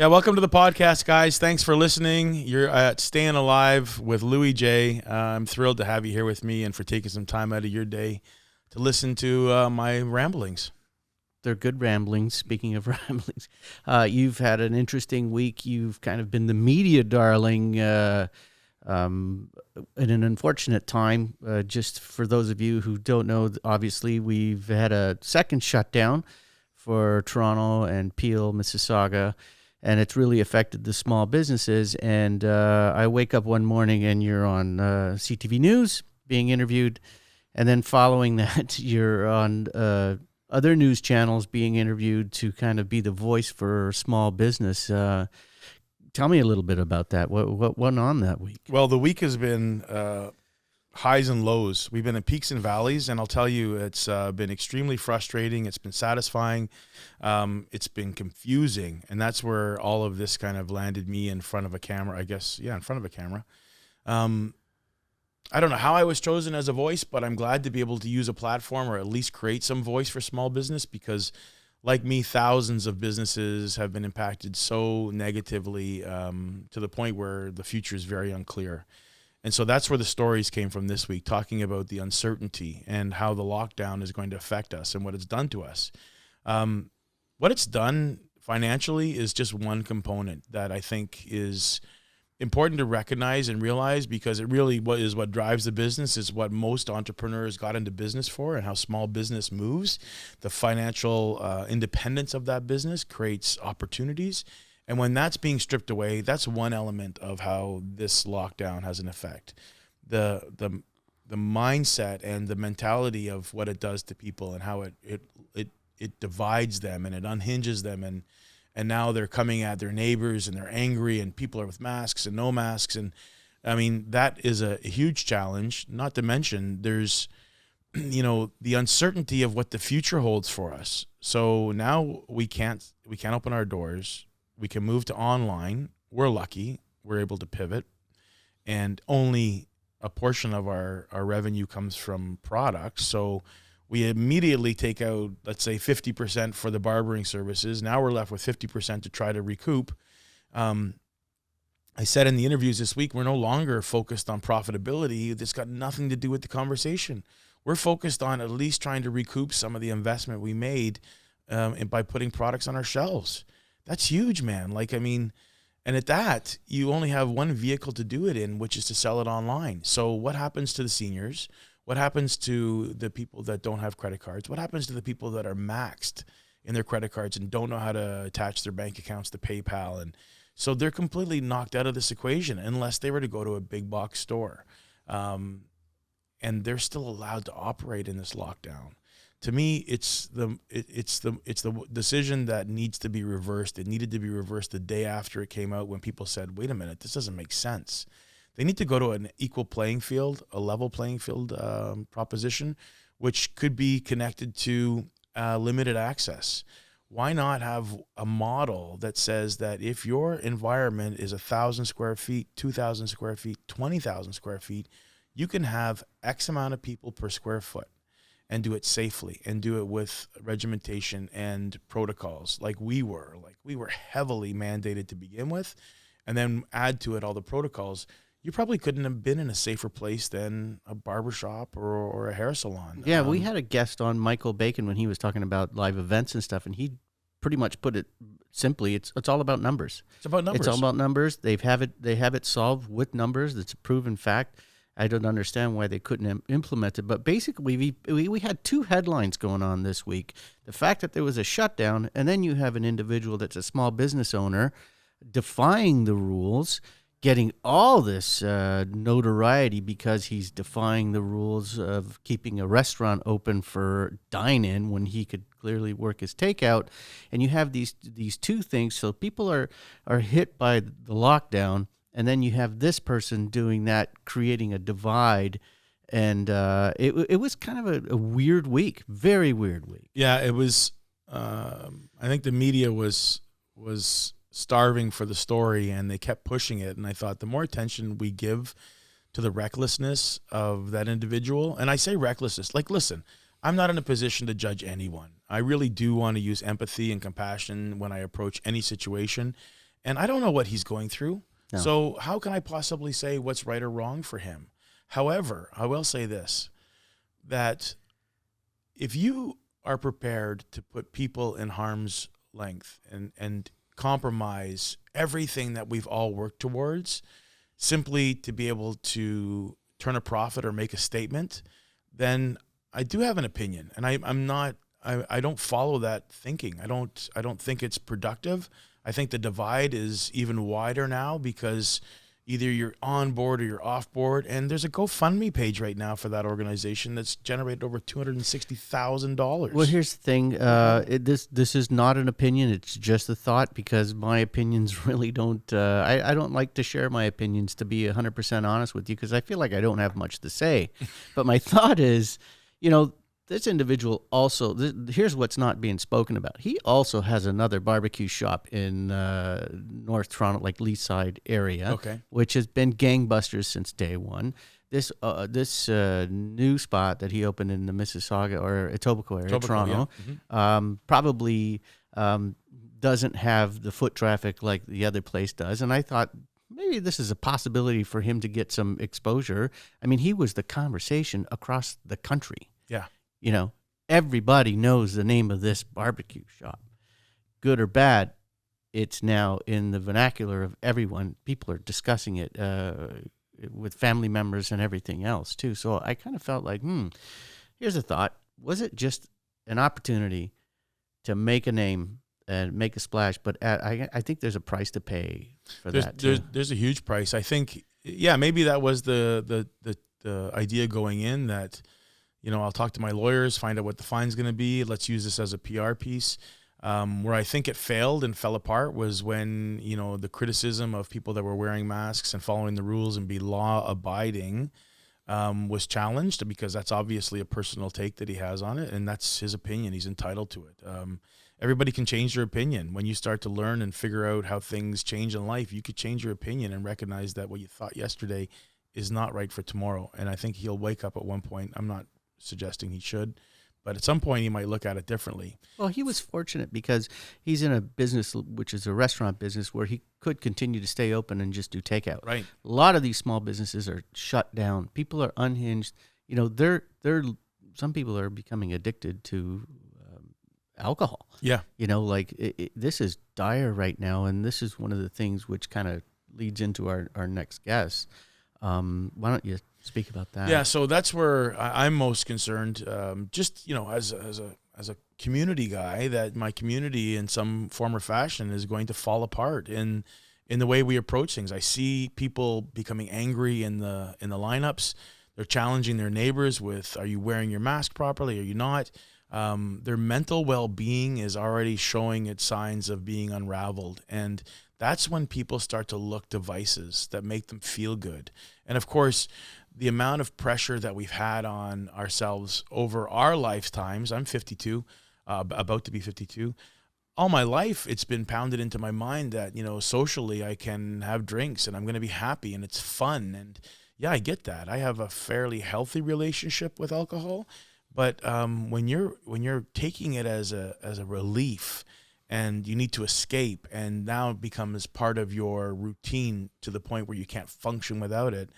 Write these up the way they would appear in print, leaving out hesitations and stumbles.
Yeah, welcome to the podcast, guys. Thanks for listening. You're at Staying Alive with Louie J. I'm thrilled to have you here with me and for taking some time out of your day to listen to my ramblings. They're good ramblings. Speaking of ramblings, you've had an interesting week. You've kind of been the media darling in an unfortunate time. Just for those of you who don't know, obviously we've had a second shutdown for Toronto and Peel, Mississauga, and it's really affected the small businesses. And I wake up one morning and you're on CTV News being interviewed, and then following that, you're on other news channels being interviewed to kind of be the voice for small business. Tell me a little bit about that. What went on that week? Well, the week has been highs and lows. We've been in peaks and valleys, and I'll tell you, it's been extremely frustrating. It's been satisfying. It's been confusing, and that's where all of this kind of landed me in front of a camera, I guess. Yeah, in front of a camera. I don't know how I was chosen as a voice, but I'm glad to be able to use a platform or at least create some voice for small business because, like me, thousands of businesses have been impacted so negatively to the point where the future is very unclear. And so that's where the stories came from this week, talking about the uncertainty and how the lockdown is going to affect us and what it's done to us. What it's done financially is just one component that I think is important to recognize and realize, because it really is what drives the business, is what most entrepreneurs got into business for, and how small business moves. The financial independence of that business creates opportunities. And when that's being stripped away, that's one element of how this lockdown has an effect. The mindset and the mentality of what it does to people and how it divides them and it unhinges them, and now they're coming at their neighbors and they're angry and people are with masks and no masks. And I mean, that is a huge challenge, not to mention there's, the uncertainty of what the future holds for us. So now we can't open our doors. We can move to online. We're lucky. We're able to pivot, and only a portion of our revenue comes from products. So we immediately take out, let's say, 50% for the barbering services. Now we're left with 50% to try to recoup. I said in the interviews this week, we're no longer focused on profitability. That's got nothing to do with the conversation. We're focused on at least trying to recoup some of the investment we made and by putting products on our shelves. That's huge, man. And at that, you only have one vehicle to do it in, which is to sell it online. So what happens to the seniors? What happens to the people that don't have credit cards? What happens to the people that are maxed in their credit cards and don't know how to attach their bank accounts to PayPal? And so they're completely knocked out of this equation unless they were to go to a big box store. And they're still allowed to operate in this lockdown. To me, it's the decision that needs to be reversed. It needed to be reversed the day after it came out, when people said, wait a minute, this doesn't make sense. They need to go to an equal playing field, a level playing field proposition, which could be connected to limited access. Why not have a model that says that if your environment is 1,000 square feet, 2,000 square feet, 20,000 square feet, you can have X amount of people per square foot and do it safely and do it with regimentation and protocols like we were. Like we were heavily mandated to begin with, and then add to it all the protocols. You probably couldn't have been in a safer place than a barbershop or a hair salon. Yeah, we had a guest on, Michael Bacon, when he was talking about live events and stuff, and he pretty much put it simply, it's all about numbers. It's about numbers. It's all about numbers. They have it solved with numbers. It's a proven fact. I don't understand why they couldn't implement it. But basically, we had two headlines going on this week. The fact that there was a shutdown, and then you have an individual that's a small business owner defying the rules, getting all this notoriety because he's defying the rules of keeping a restaurant open for dine-in when he could clearly work his takeout. And you have these two things. So people are hit by the lockdown, and then you have this person doing that, creating a divide. And it was kind of a weird week, very weird week. Yeah, it was. I think the media was starving for the story, and they kept pushing it. And I thought the more attention we give to the recklessness of that individual, and I say recklessness, like, listen, I'm not in a position to judge anyone. I really do want to use empathy and compassion when I approach any situation. And I don't know what he's going through. No. So how can I possibly say what's right or wrong for him? However, I will say this, that if you are prepared to put people in harm's length and compromise everything that we've all worked towards simply to be able to turn a profit or make a statement, then I do have an opinion. And I don't follow that thinking. I don't think it's productive. I think the divide is even wider now because either you're on board or you're off board. And there's a GoFundMe page right now for that organization that's generated over $260,000. Well, here's the thing. This is not an opinion. It's just a thought, because my opinions really don't. I don't like to share my opinions, to be 100% honest with you, because I feel like I don't have much to say. But my thought is, this individual also, here's what's not being spoken about. He also has another barbecue shop in North Toronto, like Leaside area, which has been gangbusters since day one. This new spot that he opened in the Mississauga or Etobicoke area, Toronto, probably doesn't have the foot traffic like the other place does. And I thought, maybe this is a possibility for him to get some exposure. I mean, he was the conversation across the country. Yeah. Everybody knows the name of this barbecue shop. Good or bad, it's now in the vernacular of everyone. People are discussing it with family members and everything else, too. So I kind of felt like, here's a thought. Was it just an opportunity to make a name and make a splash? But I think there's a price to pay for that, too. There's a huge price. I think, maybe that was the idea going in, that I'll talk to my lawyers, find out what the fine's going to be. Let's use this as a PR piece. Where I think it failed and fell apart was when, the criticism of people that were wearing masks and following the rules and be law-abiding was challenged, because that's obviously a personal take that he has on it, and that's his opinion. He's entitled to it. Everybody can change their opinion. When you start to learn and figure out how things change in life, you could change your opinion and recognize that what you thought yesterday is not right for tomorrow. And I think he'll wake up at one point. I'm not suggesting he should, but at some point he might look at it differently. Well, he was fortunate because he's in a business, which is a restaurant business, where he could continue to stay open and just do takeout. Right. A lot of these small businesses are shut down. People are unhinged. Some people are becoming addicted to alcohol. Yeah. This is dire right now, and this is one of the things which kind of leads into our next guest. Why don't you speak about that? Yeah, so that's where I'm most concerned. As a community guy, that my community in some form or fashion is going to fall apart in the way we approach things. I see people becoming angry in the lineups. They're challenging their neighbors with, are you wearing your mask properly? Are you not? Their mental well-being is already showing its signs of being unraveled. And that's when people start to look to vices that make them feel good. And of course, the amount of pressure that we've had on ourselves over our lifetimes, I'm 52, about to be 52. All my life, it's been pounded into my mind that, socially I can have drinks and I'm going to be happy and it's fun. And yeah, I get that. I have a fairly healthy relationship with alcohol. But when you're taking it as a relief, and you need to escape, and now it becomes part of your routine to the point where you can't function without it,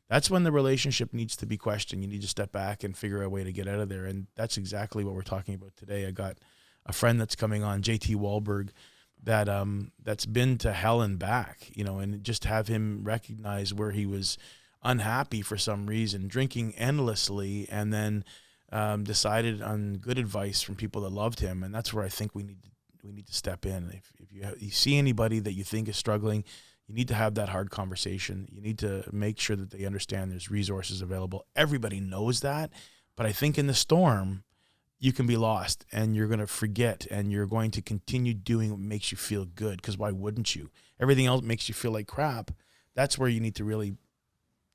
that's when the relationship needs to be questioned. You need to step back and figure out a way to get out of there. And that's exactly what we're talking about today. I got a friend that's coming on, JT Wahlberg, that's been to hell and back, and just have him recognize where he was unhappy for some reason, drinking endlessly, and then decided on good advice from people that loved him. And that's where I think we need to step in. If you see anybody that you think is struggling, you need to have that hard conversation. You need to make sure that they understand there's resources available. Everybody knows that, but I think in the storm, you can be lost and you're going to forget, and you're going to continue doing what makes you feel good, because why wouldn't you? Everything else makes you feel like crap. That's where you need to really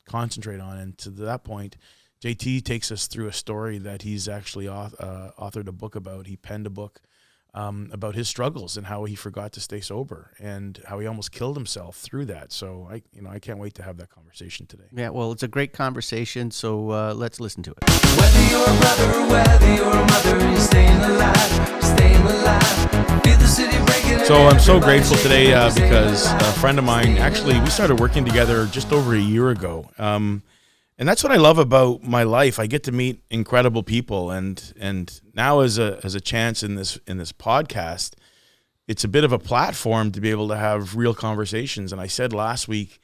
concentrate on. And to that point, JT takes us through a story that he's actually authored a book about. He penned a book about his struggles and how he forgot to stay sober and how he almost killed himself through that. So I can't wait to have that conversation today. Yeah, well, it's a great conversation, so let's listen to it. Whether you're a brother or whether you're a mother, you're staying alive, So I'm so grateful today because a friend of mine, actually, we started working together just over a year ago. And that's what I love about my life. I get to meet incredible people, and now as a chance in this podcast, it's a bit of a platform to be able to have real conversations. And I said last week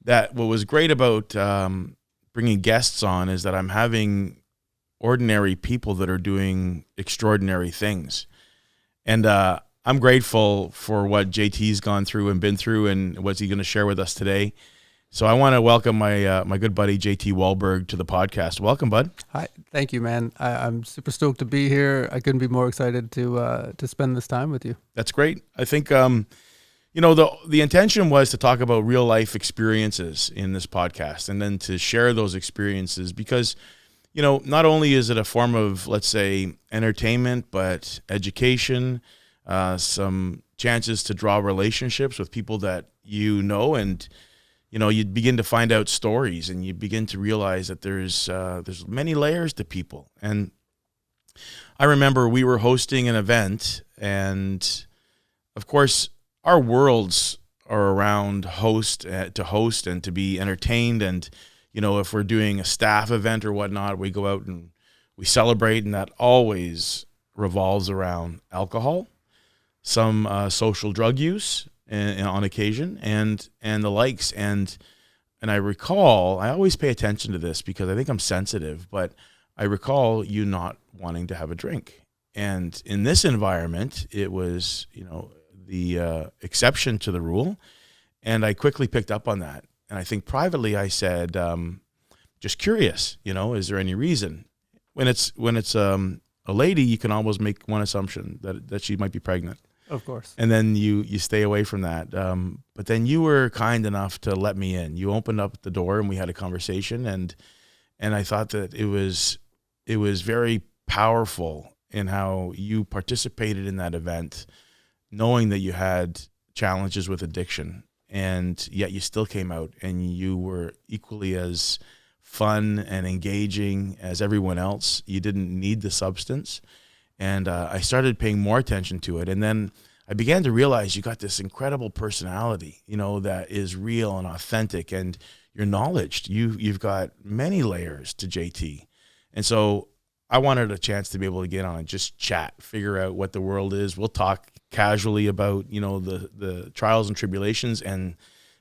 that what was great about bringing guests on is that I'm having ordinary people that are doing extraordinary things. And I'm grateful for what JT's gone through and been through and what's he going to share with us today. So I want to welcome my good buddy, JT Wahlberg, to the podcast. Welcome, bud. Hi. Thank you, man. I'm super stoked to be here. I couldn't be more excited to spend this time with you. That's great. I think, the intention was to talk about real life experiences in this podcast and then to share those experiences because, not only is it a form of, let's say, entertainment, but education, some chances to draw relationships with people that and you begin to find out stories and you begin to realize that there's many layers to people. And I remember we were hosting an event, and of course our worlds are around to host and to be entertained. And, if we're doing a staff event or whatnot, we go out and we celebrate, and that always revolves around alcohol, some social drug use, and on occasion, and the likes. And I recall, I always pay attention to this because I think I'm sensitive, but I recall you not wanting to have a drink. And in this environment, it was, the exception to the rule. And I quickly picked up on that. And I think privately I said, just curious, is there any reason? When it's a lady, you can almost make one assumption that she might be pregnant. Of course. And then you stay away from that. But then you were kind enough to let me in. You opened up the door and we had a conversation, and I thought that it was very powerful in how you participated in that event, knowing that you had challenges with addiction, and yet you still came out and you were equally as fun and engaging as everyone else. You didn't need the substance. And I started paying more attention to it. And then I began to realize you got this incredible personality, that is real and authentic, and you're knowledge. You've got many layers to JT. And so I wanted a chance to be able to get on and just chat, figure out what the world is. We'll talk casually about, the trials and tribulations and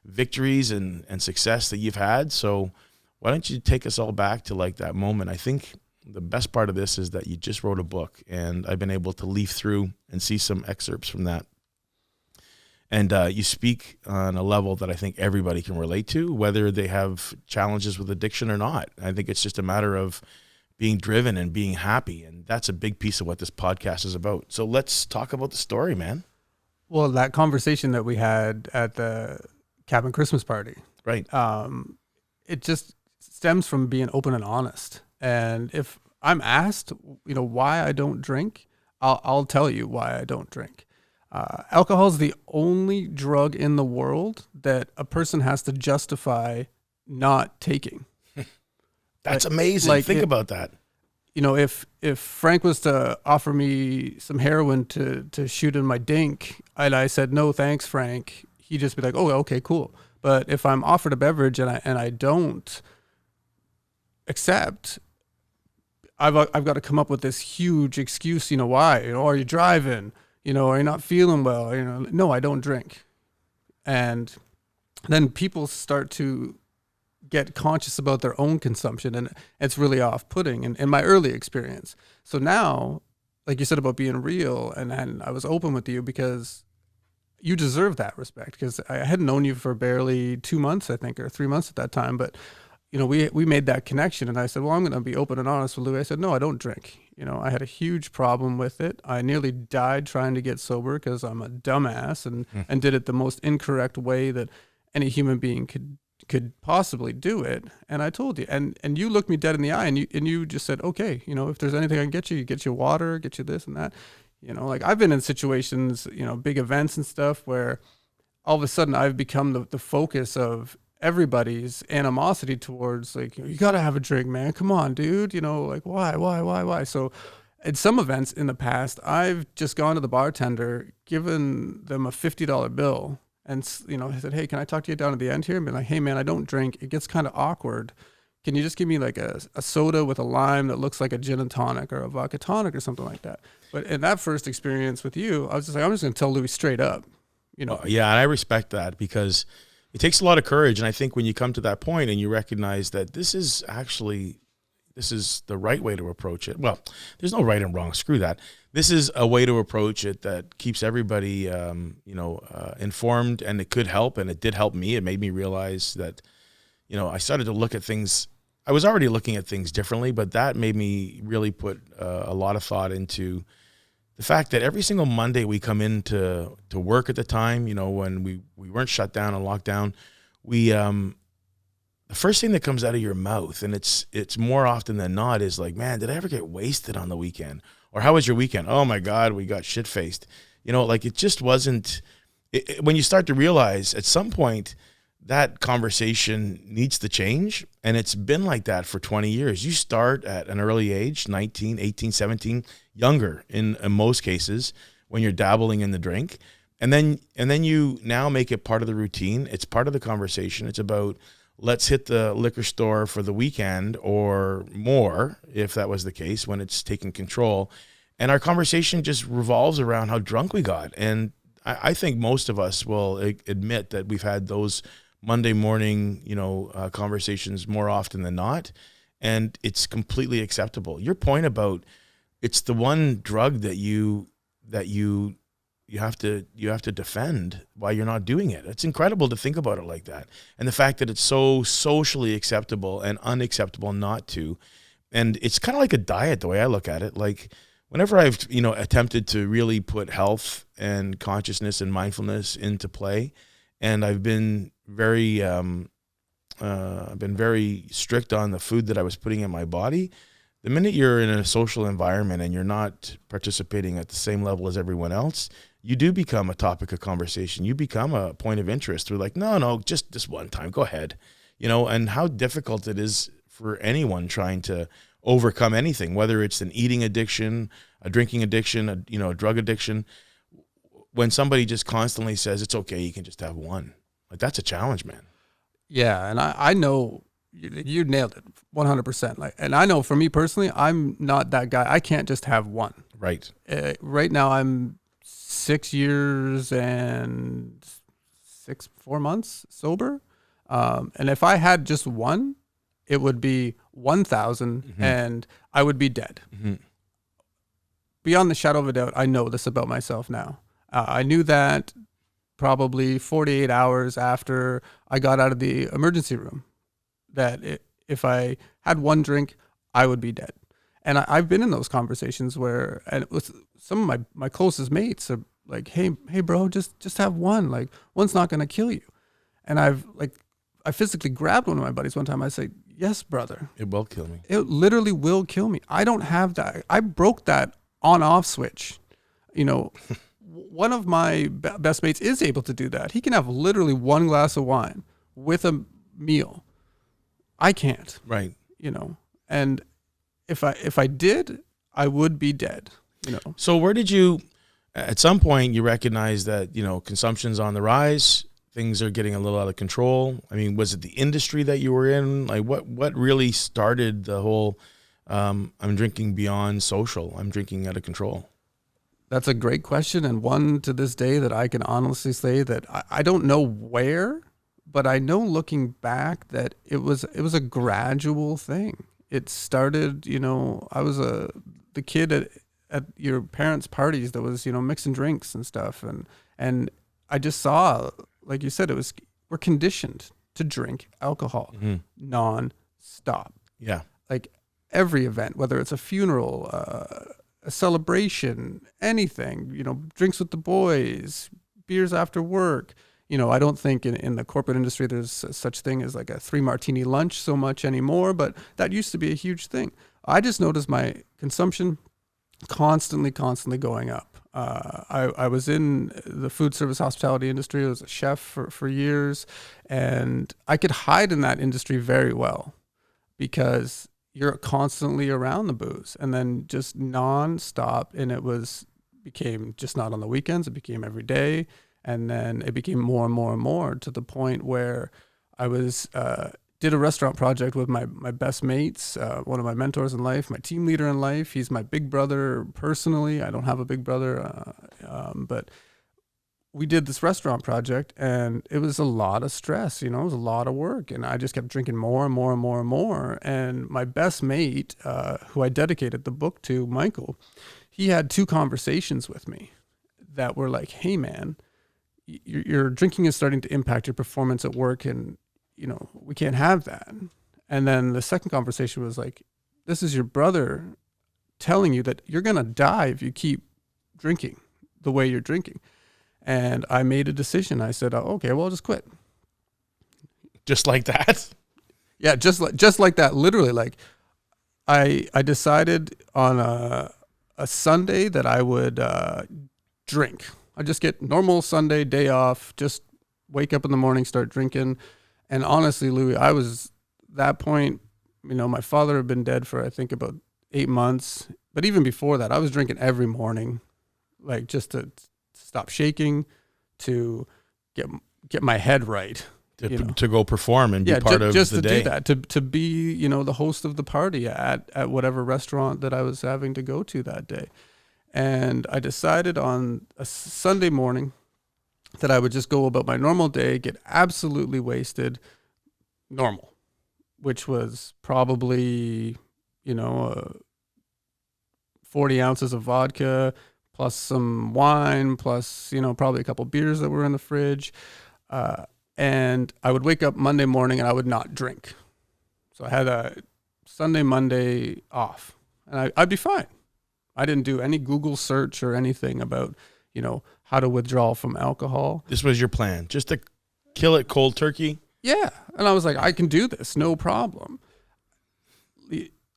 victories and success that you've had. So why don't you take us all back to like that moment? I think the best part of this is that you just wrote a book, and I've been able to leaf through and see some excerpts from that. And you speak on a level that I think everybody can relate to, whether they have challenges with addiction or not. I think it's just a matter of being driven and being happy. And that's a big piece of what this podcast is about. So let's talk about the story, man. Well, that conversation that we had at the cabin Christmas party, right? It just stems from being open and honest. And if I'm asked, why I don't drink, I'll tell you why I don't drink. Alcohol is the only drug in the world that a person has to justify not taking. That's amazing. Think about that. If Frank was to offer me some heroin to shoot in my dink, and I said, no, thanks, Frank, he'd just be like, oh, okay, cool. But if I'm offered a beverage and I don't accept, I've got to come up with this huge excuse, why? Are you driving? Are you not feeling well? No, I don't drink. And then people start to get conscious about their own consumption, and it's really off-putting in my early experience. So now, like you said about being real, and I was open with you because you deserve that respect, because I hadn't known you for barely 2 months, I think, or 3 months at that time, but we made that connection, and I said, well, I'm going to be open and honest with Louie. I said, no, I don't drink. I had a huge problem with it. I nearly died trying to get sober because I'm a dumbass and did it the most incorrect way that any human being could possibly do it. And I told you, and you looked me dead in the eye, and you just said, okay, if there's anything I can get you water, get you this and that. Like I've been in situations, big events and stuff where all of a sudden I've become the focus of everybody's animosity towards, like, you got to have a drink, man. Come on, dude. Like, why? So At some events in the past, I've just gone to the bartender, given them a $50 bill, and I said, "Hey, can I talk to you down at the end here?" And be like, "Hey, man, I don't drink. It gets kind of awkward. Can you just give me like a soda with a lime that looks like a gin and tonic or a vodka tonic or something like that?" But in that first experience with you, I was just like, I'm just going to tell Louie straight up, Yeah, and I respect that because it takes a lot of courage. And I think when you come to that point and you recognize that this is the right way to approach it. Well, there's no right and wrong. Screw that. This is a way to approach it that keeps everybody, informed, and it could help. And it did help me. It made me realize that, I started to look at things. I was already looking at things differently, but that made me really put a lot of thought into the fact that every single Monday we come in to work at the time, when we weren't shut down and locked down, the first thing that comes out of your mouth, and it's more often than not, is like, "Man, did I ever get wasted on the weekend?" Or, "How was your weekend?" "Oh my God, we got shit-faced." Like it just wasn't, when you start to realize at some point that conversation needs to change, and it's been like that for 20 years. You start at an early age, 19, 18, 17, younger in most cases, when you're dabbling in the drink. And then you now make it part of the routine. It's part of the conversation. It's about, let's hit the liquor store for the weekend or more, if that was the case, when it's taking control. And our conversation just revolves around how drunk we got. And I think most of us will admit that we've had those Monday morning, conversations more often than not. And it's completely acceptable. Your point about it's the one drug that you have to defend while you're not doing it. It's incredible to think about it like that. And the fact that it's so socially acceptable and unacceptable not to. And it's kind of like a diet, the way I look at it. Like whenever I've, attempted to really put health and consciousness and mindfulness into play, and I've been very strict on the food that I was putting in my body. The minute you're in a social environment and you're not participating at the same level as everyone else, you do become a topic of conversation. You become a point of interest. We're like, no, just this one time, go ahead. And how difficult it is for anyone trying to overcome anything, whether it's an eating addiction, a drinking addiction, a drug addiction. When somebody just constantly says, "It's okay, you can just have one." Like, that's a challenge, man. Yeah, and I know you nailed it 100%. Like, and I know for me personally, I'm not that guy. I can't just have one. Right. Right now, I'm 6 years and 4 months sober, and if I had just one, it would be 1,000, and I would be dead. Beyond the shadow of a doubt, I know this about myself now. I knew that probably 48 hours after I got out of the emergency room, that if I had one drink, I would be dead. And I've been in those conversations where, and with some of my closest mates are like, hey bro, just have one. Like, one's not going to kill you. And I physically grabbed one of my buddies one time. I say, "Yes, brother. It will kill me. It literally will kill me. I don't have that. I broke that on-off switch. One of my best mates is able to do that. He can have literally one glass of wine with a meal. I can't. Right. And if I did, I would be dead. So where did you, at some point, you recognize that, consumption's on the rise, things are getting a little out of control? I mean, was it the industry that you were in? Like, what really started the whole, I'm drinking beyond social, I'm drinking out of control? That's a great question, and one to this day that I can honestly say that I don't know where, but I know looking back that it was a gradual thing. It started, I was the kid at your parents' parties that was, mixing drinks and stuff, and I just saw, like you said, we're conditioned to drink alcohol non-stop. Yeah. Like every event, whether it's a funeral, a celebration, anything, drinks with the boys, beers after work. I don't think in the corporate industry there's such thing as like a 3-martini lunch so much anymore, but that used to be a huge thing. I just noticed my consumption constantly going up. I was in the food service hospitality industry. I was a chef for years, and I could hide in that industry very well because you're constantly around the booze, and then just nonstop. And became just not on the weekends. It became every day. And then it became more and more and more, to the point where I did a restaurant project with my best mates, one of my mentors in life, my team leader in life. He's my big brother personally. I don't have a big brother, but we did this restaurant project, and it was a lot of stress. It was a lot of work, and I just kept drinking more and more and more and more. And my best mate, who I dedicated the book to, Michael, he had 2 conversations with me that were like, "Hey, man, your drinking is starting to impact your performance at work, and we can't have that." And then the second conversation was like, "This is your brother telling you that you're gonna die if you keep drinking the way you're drinking." And I made a decision. I said, "Okay, well, I'll just quit." Just like that? Yeah, just like that. Literally, like I decided on a Sunday that I would drink. I just get normal Sunday day off, just wake up in the morning, start drinking. And honestly, Louie, I was that point, my father had been dead for, I think, about 8 months. But even before that, I was drinking every morning, like just to stop shaking, to get my head right. To go perform and be part of just the to day. do that, to be, the host of the party at whatever restaurant that I was having to go to that day. And I decided on a Sunday morning that I would just go about my normal day, get absolutely wasted, normal, which was probably, 40 ounces of vodka, plus some wine, plus, probably a couple beers that were in the fridge. And I would wake up Monday morning and I would not drink. So I had a Sunday, Monday off, and I'd be fine. I didn't do any Google search or anything about, how to withdraw from alcohol. This was your plan, just to kill it cold turkey? Yeah. And I was like, I can do this, no problem.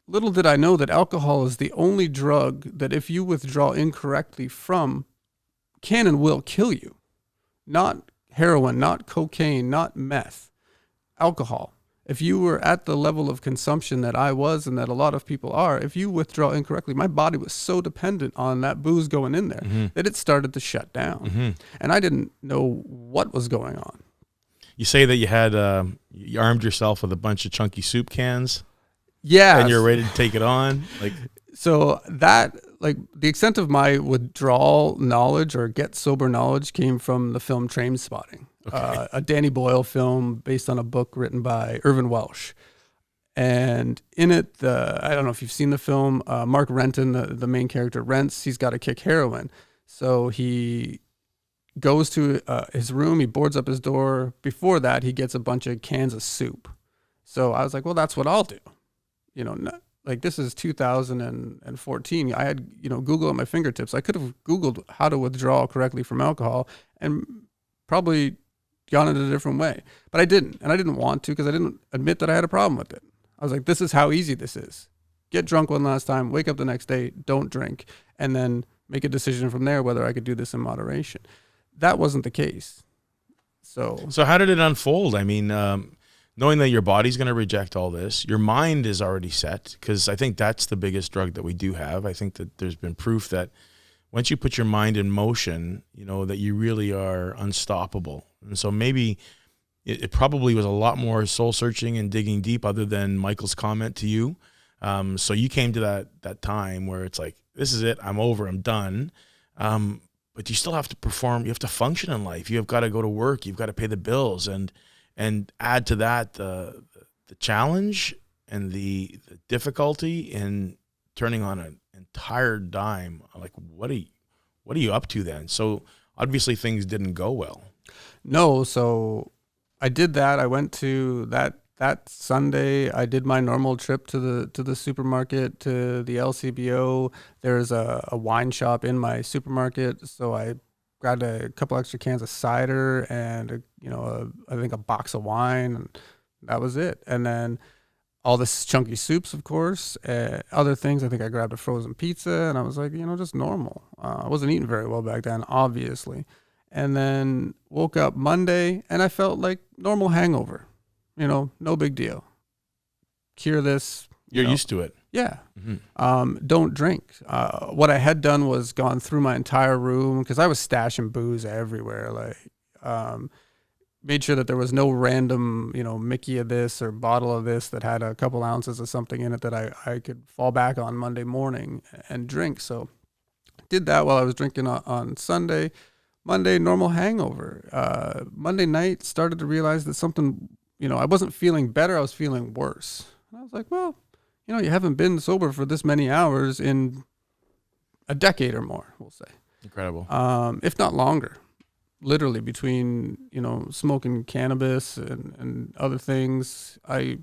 Little did I know that alcohol is the only drug that if you withdraw incorrectly from, can and will kill you. Not heroin, not cocaine, not meth, alcohol. If you were at the level of consumption that I was, and that a lot of people are, if you withdraw incorrectly, my body was so dependent on that booze going in there that it started to shut down. And I didn't know what was going on. You say that you had, you armed yourself with a bunch of chunky soup cans. Yeah. And you're ready to take it on. So that, the extent of my withdrawal knowledge or get sober knowledge came from the film Trainspotting, a Danny Boyle film based on a book written by Irvin Welsh. And in it, I don't know if you've seen the film, Mark Renton, the main character, rents, he's got to kick heroin. So he goes to his room, he boards up his door. Before that, he gets a bunch of cans of soup. So I was like, well, that's what I'll do. This is 2014. I had, Google at my fingertips. I could have Googled how to withdraw correctly from alcohol and probably gone in a different way. But I didn't. And I didn't want to, because I didn't admit that I had a problem with it. I was like, this is how easy this is. Get drunk one last time, wake up the next day, don't drink, and then make a decision from there whether I could do this in moderation. That wasn't the case. So how did it unfold? I mean, knowing that your body's going to reject all this, your mind is already set, because I think that's the biggest drug that we do have. I think that there's been proof that once you put your mind in motion, that you really are unstoppable. And so maybe it probably was a lot more soul searching and digging deep, other than Michael's comment to you. So you came to that time where it's like, this is it, I'm over, I'm done. But you still have to perform, you have to function in life. You've got to go to work, you've got to pay the bills, and add to that the challenge and the difficulty in turning on an entire dime. Like, what are you up to then? So obviously things didn't go well. No, so I did that. I went to that Sunday. I did my normal trip to the supermarket, to the LCBO. There's a wine shop in my supermarket, so I grabbed a couple extra cans of cider and I think a box of wine, and that was it. And then all this chunky soups, of course, other things. I think I grabbed a frozen pizza, and I was like, just normal. I wasn't eating very well back then, obviously. And then woke up Monday, and I felt like normal hangover. No big deal. Cure this, You're used to it. Yeah. Don't drink. What I had done was gone through my entire room because I was stashing booze everywhere. Like, made sure that there was no random, Mickey of this or bottle of this that had a couple ounces of something in it that I could fall back on Monday morning and drink. So did that while I was drinking on Sunday. Monday, normal hangover. Monday night, started to realize that something, I wasn't feeling better. I was feeling worse. And I was like, well, you haven't been sober for this many hours in a decade or more, we'll say. Incredible. If not longer. Literally between, smoking cannabis and other things. I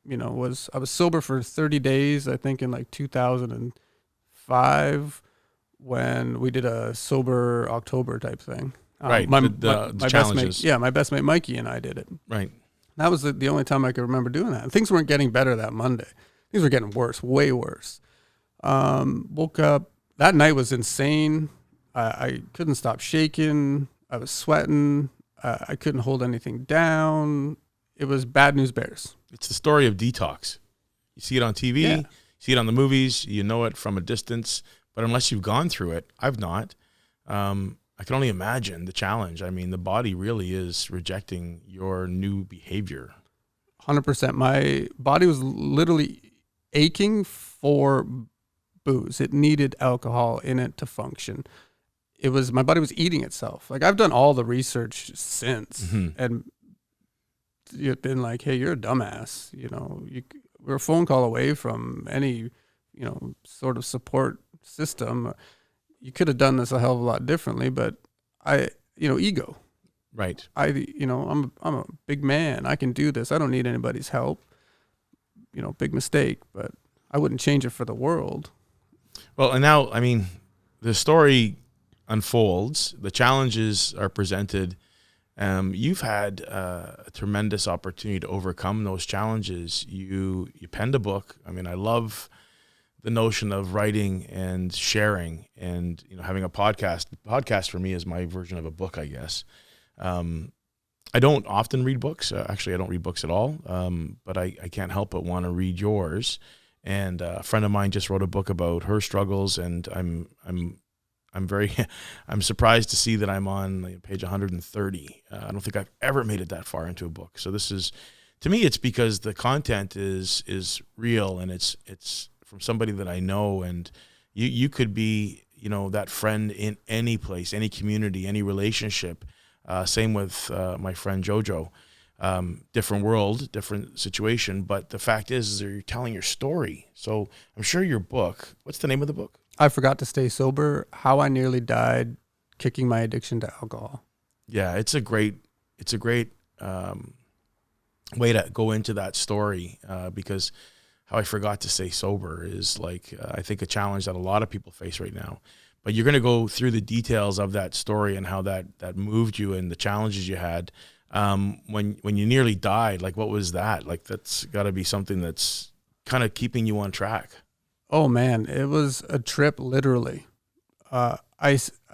was sober for 30 days, I think in like 2005 when we did a sober October type thing. Right. My challenges. best mate, my best mate Mikey and I did it. Right. That was the only time I could remember doing that. Things weren't getting better that Monday. Things were getting worse, way worse. Woke up. That night was insane. I couldn't stop shaking. I was sweating. I couldn't hold anything down. It was bad news bears. It's the story of detox. You see it on TV, you see it on the movies, you know it from a distance. But unless you've gone through it, I've not. I can only imagine the challenge. I mean, the body really is rejecting your new behavior. 100%. My body was literally aching for booze. It needed alcohol in it to function. My body was eating itself. Like, I've done all the research since and you've been like, hey, you're a dumbass. We're a phone call away from any, sort of support system. You could have done this a hell of a lot differently, but ego. Right. I'm a big man. I can do this. I don't need anybody's help. Big mistake, but I wouldn't change it for the world. Well, and now, I mean, the story unfolds. The challenges are presented. You've had a tremendous opportunity to overcome those challenges. You penned a book. I mean, I love the notion of writing and sharing and, having a podcast. The podcast for me is my version of a book, I guess. I don't often read books. Actually, I don't read books at all. But I can't help but want to read yours. And a friend of mine just wrote a book about her struggles, and I'm very, I'm surprised to see that I'm on page 130. I don't think I've ever made it that far into a book. So this is, to me, it's because the content is real, and it's from somebody that I know, and you could be, that friend in any place, any community, any relationship. Same with my friend Jojo. Different world, different situation, but the fact is you're telling your story. So I'm sure your book, what's the name of the book? I Forgot to Stay Sober, How I Nearly Died Kicking My Addiction to Alcohol. Yeah, it's a great way to go into that story, because How I Forgot to Stay Sober is I think a challenge that a lot of people face right now. But you're going to go through the details of that story and how that moved you and the challenges you had. When you nearly died, what was that? That's got to be something that's kind of keeping you on track. Oh man, it was a trip, literally. I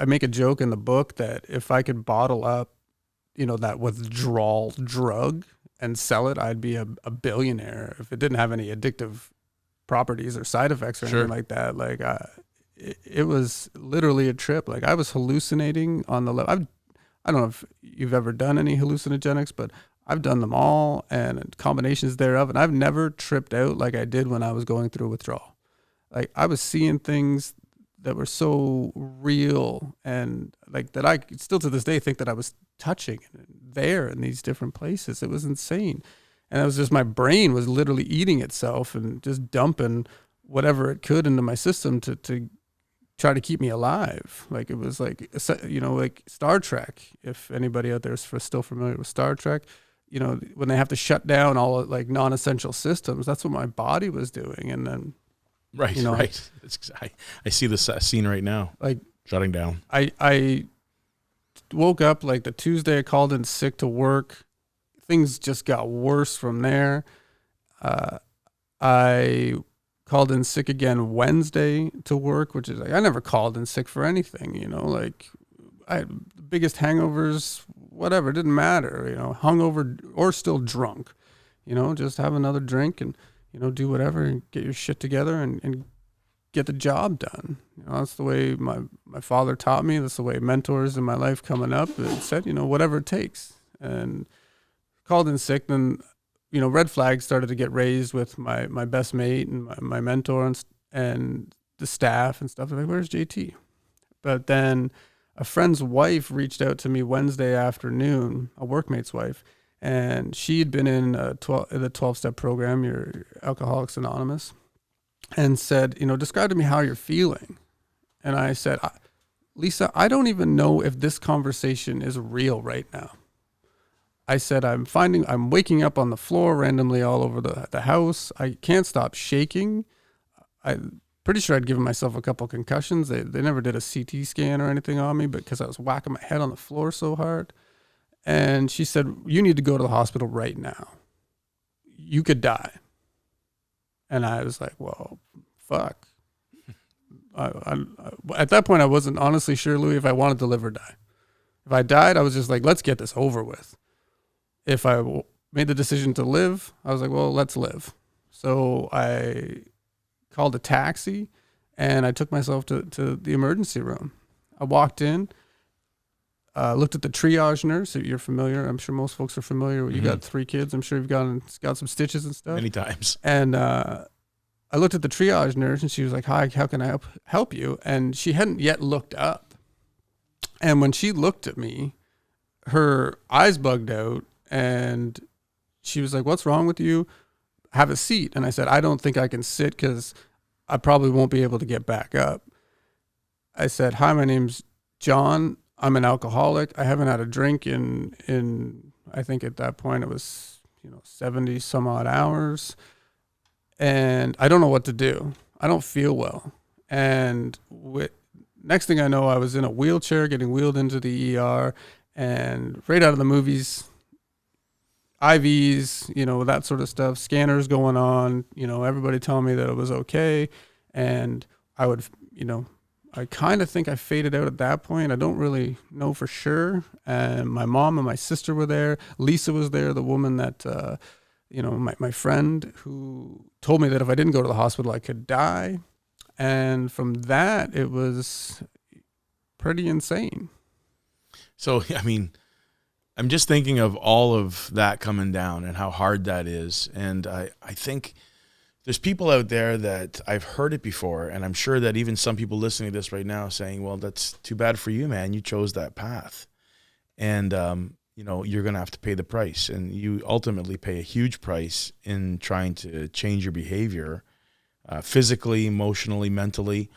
make a joke in the book that if I could bottle up, that withdrawal drug and sell it, I'd be a billionaire if it didn't have any addictive properties or side effects or anything like that. It was literally a trip. I was hallucinating on the level. I don't know if you've ever done any hallucinogenics, but I've done them all and combinations thereof, and I've never tripped out like I did when I was going through withdrawal. I was seeing things that were so real and that I still to this day think that I was touching there in these different places. It was insane. And it was just my brain was literally eating itself and just dumping whatever it could into my system to try to keep me alive. It was like Star Trek. If anybody out there is still familiar with Star Trek, when they have to shut down all non-essential systems, that's what my body was doing. And then, right. I see this scene right now, shutting down. I woke up the Tuesday. I called in sick to work. Things just got worse from there. I called in sick again Wednesday to work, which is I never called in sick for anything, I had the biggest hangovers, whatever, it didn't matter, hungover or still drunk, just have another drink and, do whatever and get your shit together and get the job done. That's the way my father taught me. That's the way mentors in my life coming up said, whatever it takes. And called in sick, then, red flags started to get raised with my best mate and my mentor and the staff and stuff. Like, where's JT? But then a friend's wife reached out to me Wednesday afternoon, a workmate's wife, and she had been in the 12-step program, your Alcoholics Anonymous, and said, describe to me how you're feeling. And I said, Lisa, I don't even know if this conversation is real right now. I said, I'm waking up on the floor randomly all over the house. I can't stop shaking. I'm pretty sure I'd given myself a couple concussions. They never did a CT scan or anything on me, but because I was whacking my head on the floor so hard. And she said, you need to go to the hospital right now. You could die. And I was like, well, fuck. At that point, I wasn't honestly sure, Louie, if I wanted to live or die. If I died, I was just like, let's get this over with. If I made the decision to live, I was like, well, let's live. So I called a taxi and I took myself to the emergency room. I walked in, looked at the triage nurse. You're familiar. I'm sure most folks are familiar. You got 3 kids. I'm sure you've got some stitches and stuff. Many times. And I looked at the triage nurse and she was like, hi, how can I help you? And she hadn't yet looked up. And when she looked at me, her eyes bugged out and she was like, what's wrong with you? Have a seat. And I said, I don't think I can sit because I probably won't be able to get back up. I said, hi, my name's John. I'm an alcoholic. I haven't had a drink in I think at that point it was, 70 some odd hours. And I don't know what to do. I don't feel well. And next thing I know, I was in a wheelchair getting wheeled into the ER, and right out of the movies, IVs, that sort of stuff, scanners going on, everybody telling me that it was okay. And I would, I kind of think I faded out at that point. I don't really know for sure. And my mom and my sister were there. Lisa was there, the woman that, my friend who told me that if I didn't go to the hospital, I could die. And from that, it was pretty insane. So, I mean, I'm just thinking of all of that coming down and how hard that is. And I think there's people out there that I've heard it before, and I'm sure that even some people listening to this right now saying, well, that's too bad for you, man. You chose that path. And, you're going to have to pay the price. And you ultimately pay a huge price in trying to change your behavior, physically, emotionally, mentally.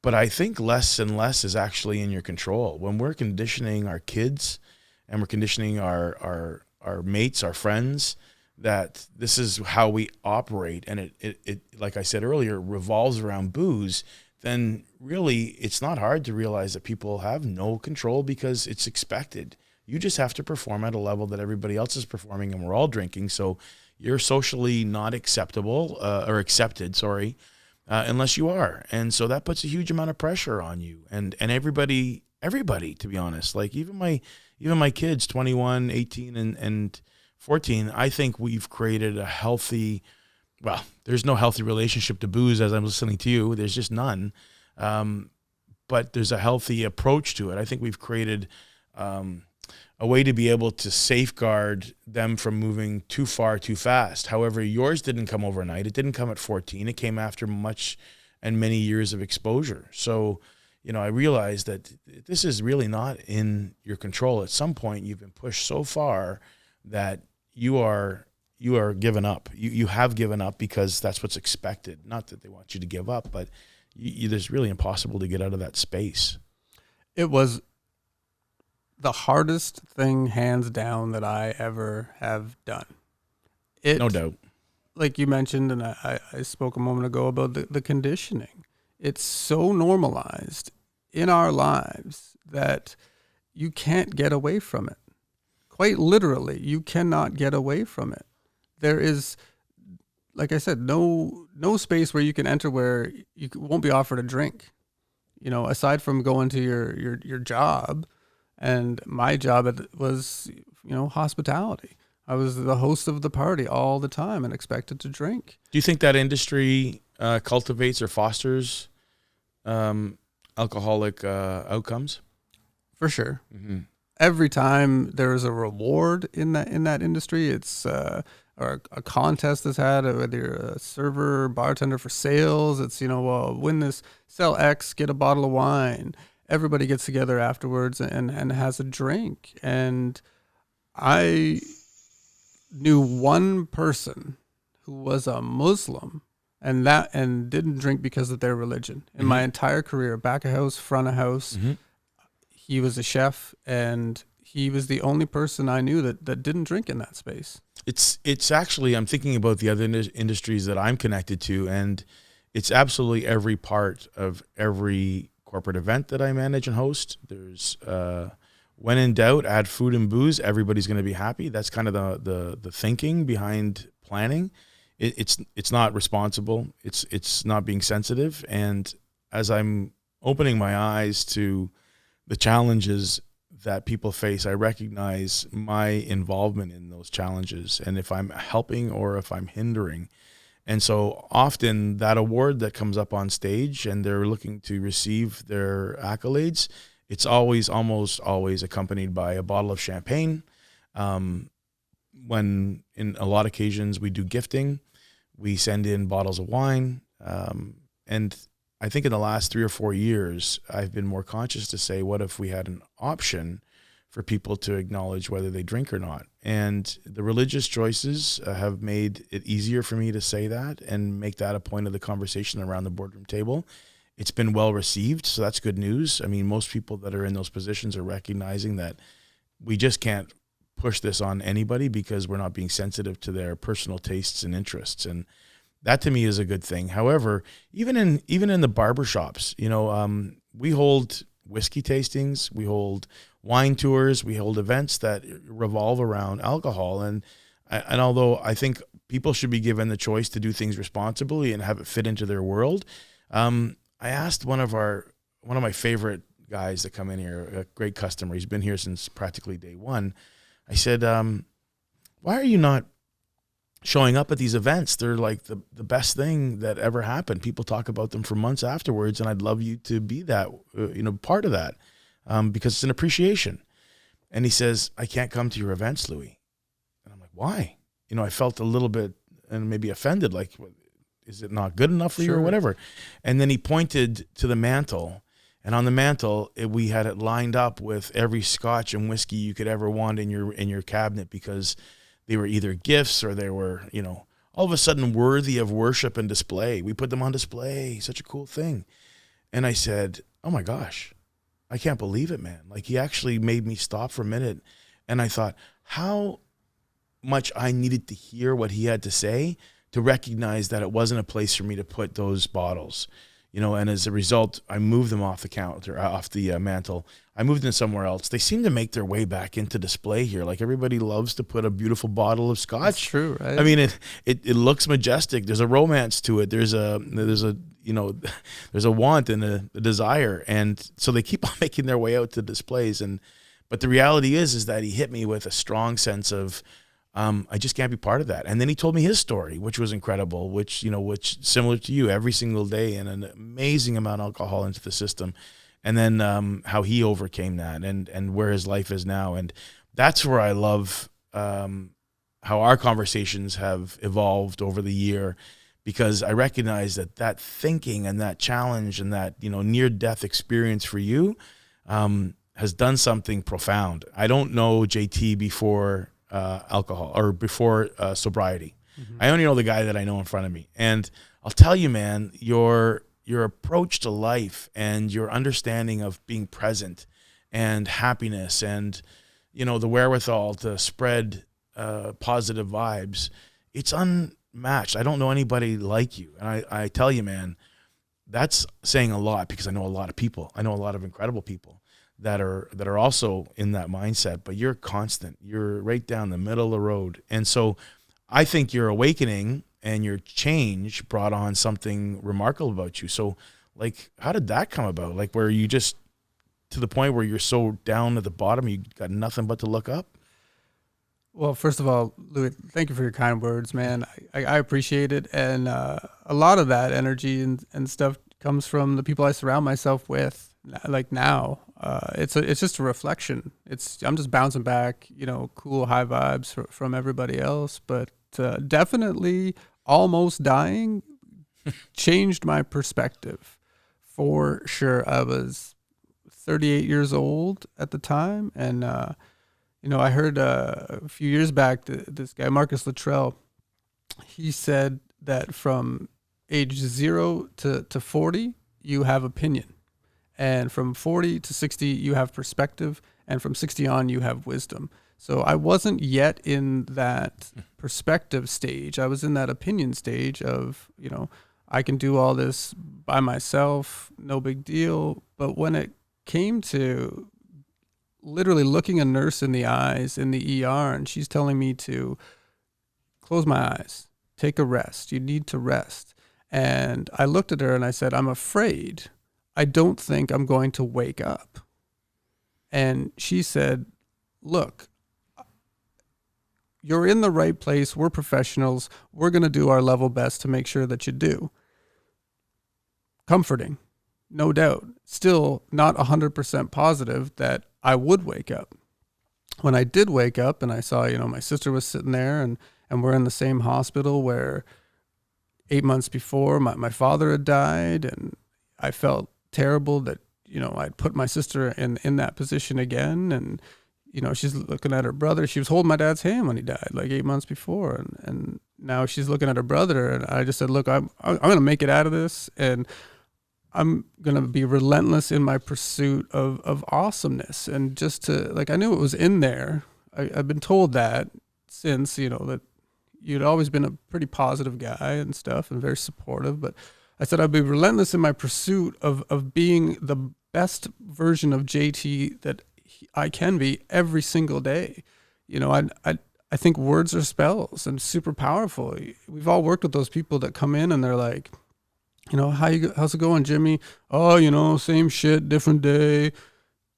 But I think less and less is actually in your control. When we're conditioning our kids and we're conditioning our mates, our friends, that this is how we operate, and it like I said earlier, revolves around booze, then really it's not hard to realize that people have no control because it's expected. You just have to perform at a level that everybody else is performing, and we're all drinking, so you're socially not acceptable or accepted, unless you are. And so that puts a huge amount of pressure on you and everybody, to be honest. Like even my kids, 21, 18, and 14, I think we've created a healthy, well, there's no healthy relationship to booze as I'm listening to you. There's just none. But there's a healthy approach to it. I think we've created a way to be able to safeguard them from moving too far, too fast. However, yours didn't come overnight. It didn't come at 14. It came after much and many years of exposure. So, I realized that this is really not in your control. At some point, you've been pushed so far that you are given up. You have given up because that's what's expected. Not that they want you to give up, but there's really impossible to get out of that space. It was the hardest thing, hands down, that I ever have done. No doubt. Like you mentioned, and I spoke a moment ago about the conditioning. It's so normalized in our lives that you can't get away from it. Quite literally, you cannot get away from it. There is, like I said, no space where you can enter where you won't be offered a drink. Aside from going to your job. And my job was, hospitality. I was the host of the party all the time and expected to drink. Do you think that industry cultivates or fosters alcoholic outcomes? For sure. Mm-hmm. Every time there's a reward in that industry, it's or a contest is had, whether you're a server, bartender for sales, it's, well, win this, sell X, get a bottle of wine. Everybody gets together afterwards and has a drink. And I knew one person who was a Muslim and didn't drink because of their religion. In my entire career, back of house, front of house, he was a chef, and he was the only person I knew that didn't drink in that space. It's actually, I'm thinking about the other industries that I'm connected to, and it's absolutely every part of every corporate event that I manage and host. There's when in doubt, add food and booze. Everybody's going to be happy. That's kind of the thinking behind planning. It's not responsible. It's not being sensitive. And as I'm opening my eyes to the challenges that people face, I recognize my involvement in those challenges, and if I'm helping or if I'm hindering. And so often that award that comes up on stage and they're looking to receive their accolades, it's almost always accompanied by a bottle of champagne. When in a lot of occasions we do gifting, we send in bottles of wine. And I think in the last 3 or 4 years, I've been more conscious to say, what if we had an option for people to acknowledge whether they drink or not? And the religious choices have made it easier for me to say that and make that a point of the conversation around the boardroom table. It's been well received, so that's good news. I mean, most people that are in those positions are recognizing that we just can't push this on anybody because we're not being sensitive to their personal tastes and interests. And that to me is a good thing. However, even in the barbershops, we hold whiskey tastings, we hold wine tours, we hold events that revolve around alcohol. And although I think people should be given the choice to do things responsibly and have it fit into their world, I asked one of my favorite guys that come in here, a great customer. He's been here since practically day one. I said, why are you not showing up at these events? They're like the best thing that ever happened. People talk about them for months afterwards, and I'd love you to be that, part of that, because it's an appreciation. And he says, I can't come to your events, Louie. And I'm like, why? I felt a little bit and maybe offended, like, is it not good enough for you or whatever? And then he pointed to the mantle, and on the mantle, we had it lined up with every scotch and whiskey you could ever want in your cabinet, because they were either gifts or they were, all of a sudden worthy of worship and display. We put them on display. Such a cool thing. And I said, oh my gosh, I can't believe it, man. Like, he actually made me stop for a minute. And I thought how much I needed to hear what he had to say to recognize that it wasn't a place for me to put those bottles. And as a result, I moved them off the counter, off the mantle. I moved them somewhere else. They seem to make their way back into display here. Like, everybody loves to put a beautiful bottle of scotch. That's true, right? I mean, it looks majestic. There's a romance to it. There's a want and a desire, and so they keep on making their way out to displays. But the reality is that he hit me with a strong sense of, I just can't be part of that. And then he told me his story, which was incredible, which similar to you, every single day, and an amazing amount of alcohol into the system. And then how he overcame that and where his life is now. And that's where I love how our conversations have evolved over the year, because I recognize that thinking and that challenge and that, near-death experience for you has done something profound. I don't know JT before alcohol or before sobriety. Mm-hmm. I only know the guy that I know in front of me. And I'll tell you, man, your approach to life and your understanding of being present and happiness and, the wherewithal to spread positive vibes, it's unmatched. I don't know anybody like you. And I tell you, man, that's saying a lot, because I know a lot of people. I know a lot of incredible people that are also in that mindset, but you're constant. You're right down the middle of the road. And so I think your awakening and your change brought on something remarkable about you. So, like, how did that come about? Like, where you just to the point where you're so down at the bottom, you got nothing but to look up? Well, first of all, Louis, thank you for your kind words, man. I appreciate it. And a lot of that energy and stuff comes from the people I surround myself with. Like now, it's just a reflection. I'm just bouncing back, cool high vibes from everybody else. But definitely, almost dying changed my perspective for sure. I was 38 years old at the time, and I heard a few years back this guy Marcus Luttrell. He said that from age 0 to 40, you have opinion, and from 40 to 60, you have perspective, and from 60 on, you have wisdom. So I wasn't yet in that perspective stage. I was in that opinion stage of, I can do all this by myself, no big deal. But when it came to literally looking a nurse in the eyes in the ER, and she's telling me to close my eyes, take a rest. You need to rest. And I looked at her and I said, I'm afraid. I don't think I'm going to wake up. And she said, look, you're in the right place. We're professionals. We're going to do our level best to make sure that you do. Comforting, no doubt. Still not 100% positive that I would wake up. When I did wake up and I saw, my sister was sitting there and we're in the same hospital where 8 months before my father had died, and I felt terrible that, I'd put my sister in that position again. And, she's looking at her brother. She was holding my dad's hand when he died, like 8 months before. And now she's looking at her brother. And I just said, look, I'm going to make it out of this. And I'm going to be relentless in my pursuit of awesomeness. And just to, I knew it was in there. I've been told that since, that you'd always been a pretty positive guy and stuff and very supportive. But I said I'd be relentless in my pursuit of being the best version of JT that I can be every single day. I think words are spells and super powerful. We've all worked with those people that come in and they're like, how's it going, Jimmy? Oh, same shit, different day.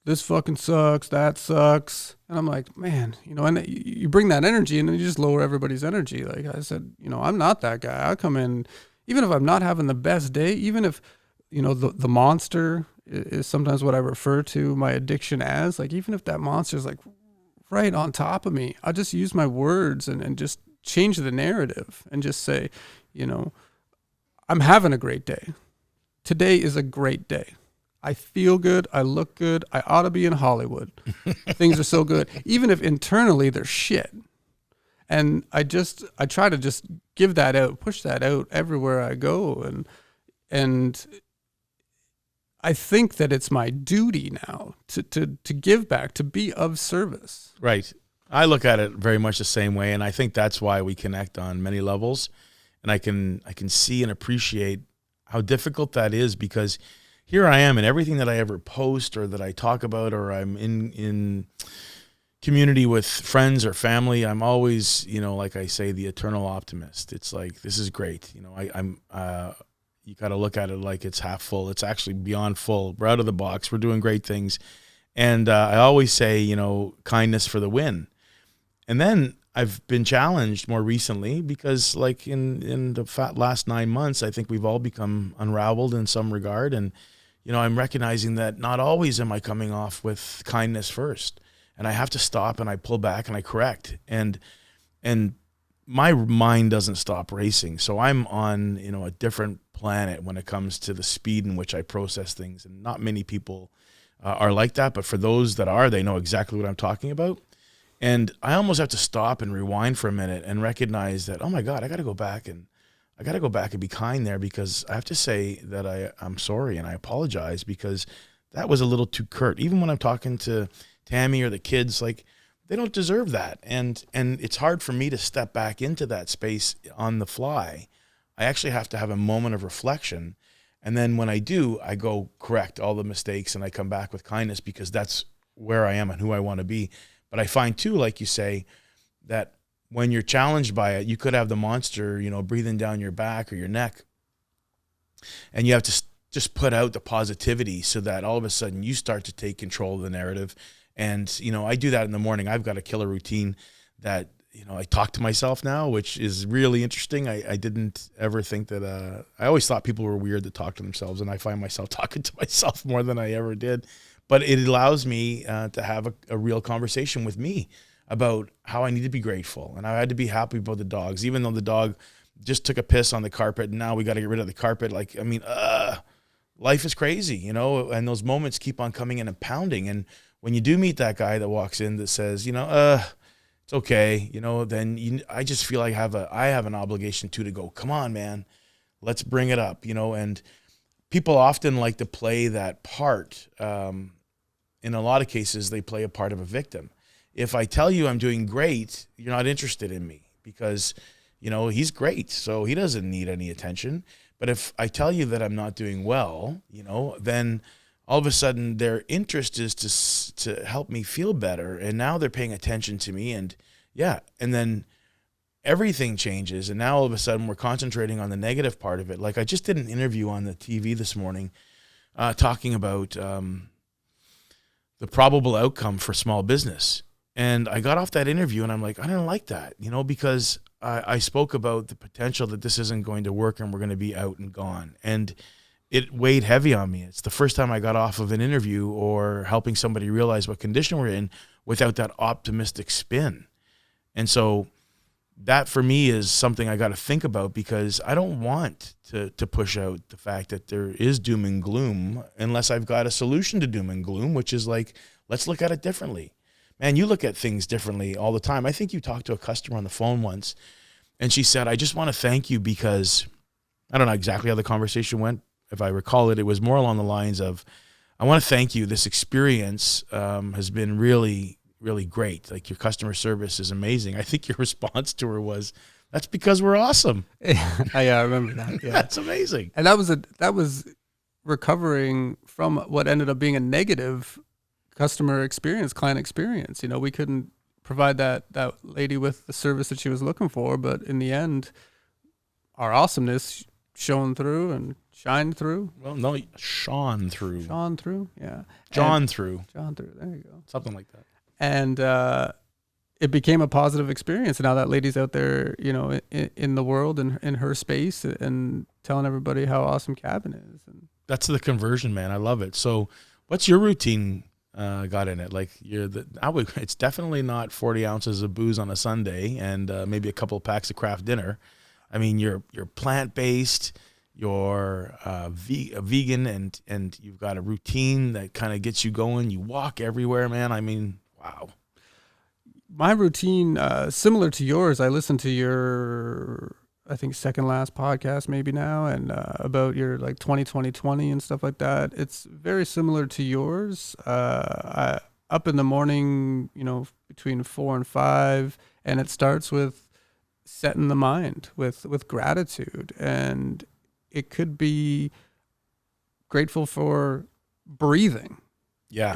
This fucking sucks. That sucks. And I'm like, man, and you bring that energy and then you just lower everybody's energy. Like I said, I'm not that guy. I come in, even if I'm not having the best day, even if, the monster is sometimes what I refer to my addiction as. Like, even if that monster is like right on top of me, I'll just use my words and just change the narrative and just say, I'm having a great day. Today is a great day. I feel good. I look good. I ought to be in Hollywood. Things are so good. Even if internally they're shit. And I try to just give that out, push that out everywhere I go. And I think that it's my duty now to give back, to be of service. Right. I look at it very much the same way. And I think that's why we connect on many levels. And I can see and appreciate how difficult that is, because here I am in everything that I ever post or that I talk about, or I'm in community with friends or family. I'm always, like I say, the eternal optimist. It's like, this is great. I'm you got to look at it like it's half full. It's actually beyond full. We're out of the box. We're doing great things. And I always say, kindness for the win. And then I've been challenged more recently because, like, in the last 9 months, I think we've all become unraveled in some regard. And, I'm recognizing that not always am I coming off with kindness first. And I have to stop and I pull back and I correct. And my mind doesn't stop racing. So I'm on, a different planet when it comes to the speed in which I process things. And not many people are like that. But for those that are, they know exactly what I'm talking about. And I almost have to stop and rewind for a minute and recognize that, oh my God, I got to go back and be kind there, because I have to say that I'm sorry and I apologize, because that was a little too curt. Even when I'm talking to Tammy or the kids, like, they don't deserve that. And it's hard for me to step back into that space on the fly. I actually have to have a moment of reflection. And then when I do, I go correct all the mistakes and I come back with kindness, because that's where I am and who I want to be. But I find too, like you say, that when you're challenged by it, you could have the monster, breathing down your back or your neck. And you have to just put out the positivity so that all of a sudden you start to take control of the narrative. And, I do that in the morning. I've got a killer routine that, you know, I talk to myself now, which is really interesting. I didn't ever think that, I always thought people were weird that talk to themselves, and I find myself talking to myself more than I ever did. But it allows me to have a real conversation with me about how I need to be grateful. And I had to be happy about the dogs, even though the dog just took a piss on the carpet and now we got to get rid of the carpet. Like, I mean, life is crazy, you know, and those moments keep on coming in and pounding. And when you do meet that guy that walks in that says, you know, it's okay, you know, then I just feel like I have an obligation to go, come on, man, let's bring it up, you know. And people often like to play that part. In a lot of cases, they play a part of a victim. If I tell you I'm doing great, you're not interested in me because, you know, he's great, so he doesn't need any attention. But if I tell you that I'm not doing well, you know, then all of a sudden their interest is to help me feel better. And now they're paying attention to me. And yeah, and then everything changes. And now all of a sudden we're concentrating on the negative part of it. Like I just did an interview on the TV this morning talking about the probable outcome for small business. And I got off that interview and I'm like, I don't like that, you know, because I spoke about the potential that this isn't going to work and we're going to be out and gone. And it weighed heavy on me. It's the first time I got off of an interview or helping somebody realize what condition we're in without that optimistic spin. And so that for me is something I got to think about because I don't want to push out the fact that there is doom and gloom unless I've got a solution to doom and gloom, which is like, let's look at it differently. Man, you look at things differently all the time. I think you talked to a customer on the phone once and she said, I just want to thank you because I don't know exactly how the conversation went. If I recall it, it was more along the lines of, I want to thank you. This experience has been really, really great. Like your customer service is amazing. I think your response to her was, that's because we're awesome. Yeah, I remember that. Yeah. That's amazing. And that was recovering from what ended up being a negative customer experience, client experience. You know, we couldn't provide that lady with the service that she was looking for, but in the end, our awesomeness shone through and shined through. Well, no, shone through. Shone through, yeah. John through. John through, there you go. Something like that. And it became a positive experience. And now that lady's out there, you know, in the world and in her space and telling everybody how awesome Cabin is. And that's the conversion, man. I love it. So what's your routine got in it? Like it's definitely not 40 ounces of booze on a Sunday and maybe a couple of packs of craft dinner. I mean, you're plant-based, you're vegan, and you've got a routine that kind of gets you going. You walk everywhere, man. I mean, wow. My routine, similar to yours, I listened to your, I think, second last podcast maybe now, and about your like 2020 and stuff like that. It's very similar to yours. Up in the morning, you know, between 4 and 5, and it starts with setting the mind with gratitude. And it could be grateful for breathing. Yeah.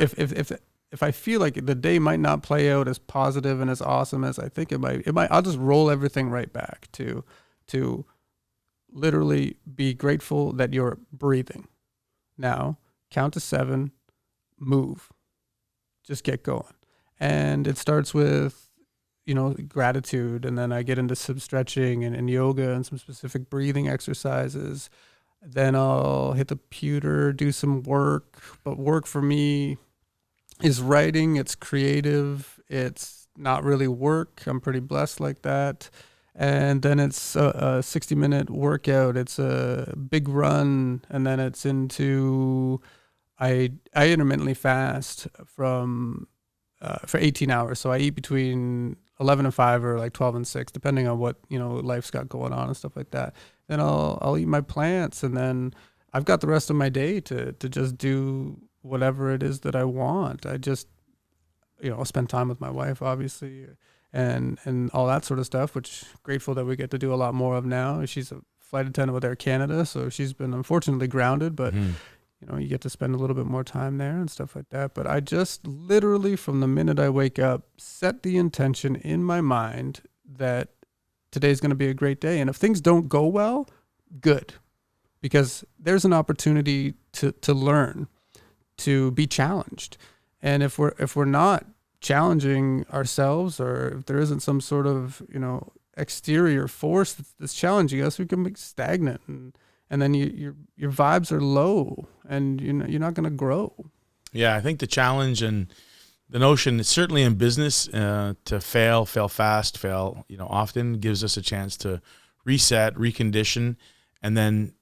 If I feel like the day might not play out as positive and as awesome as I think it might, I'll just roll everything right back to literally be grateful that you're breathing. Now, count to 7, move, just get going. And it starts with, you know, gratitude. And then I get into some stretching and yoga and some specific breathing exercises. Then I'll hit the computer, do some work. But work for me is writing. It's creative. It's not really work. I'm pretty blessed like that. And then it's a 60-minute workout. It's a big run. And then it's into, I intermittently fast for 18 hours. So I eat between 11 and 5 or like 12 and 6, depending on what, you know, life's got going on and stuff like that. Then I'll eat my plants, and then I've got the rest of my day to just do whatever it is that I want. I just, you know, I'll spend time with my wife, obviously, and all that sort of stuff, which grateful that we get to do a lot more of now. She's a flight attendant with Air Canada, so she's been unfortunately grounded, but you know, you get to spend a little bit more time there and stuff like that. But I just literally, from the minute I wake up, set the intention in my mind that today's going to be a great day. And if things don't go well, good, because there's an opportunity to learn, to be challenged. And if we're not challenging ourselves, or if there isn't some sort of, exterior force that's challenging us, we can be stagnant, and then your vibes are low, and you're not going to grow. Yeah, I think the challenge and the notion, certainly in business, to fail fast, fail often, gives us a chance to reset, recondition, and then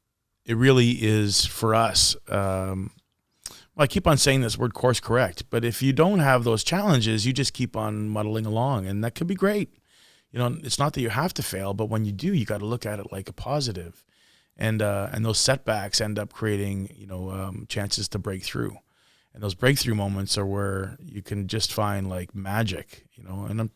it really is for us. I keep on saying this word course correct, but if you don't have those challenges, you just keep on muddling along, and that could be great. It's not that you have to fail, but when you do, you got to look at it like a positive, and those setbacks end up creating chances to break through, and those breakthrough moments are where you can just find like magic, And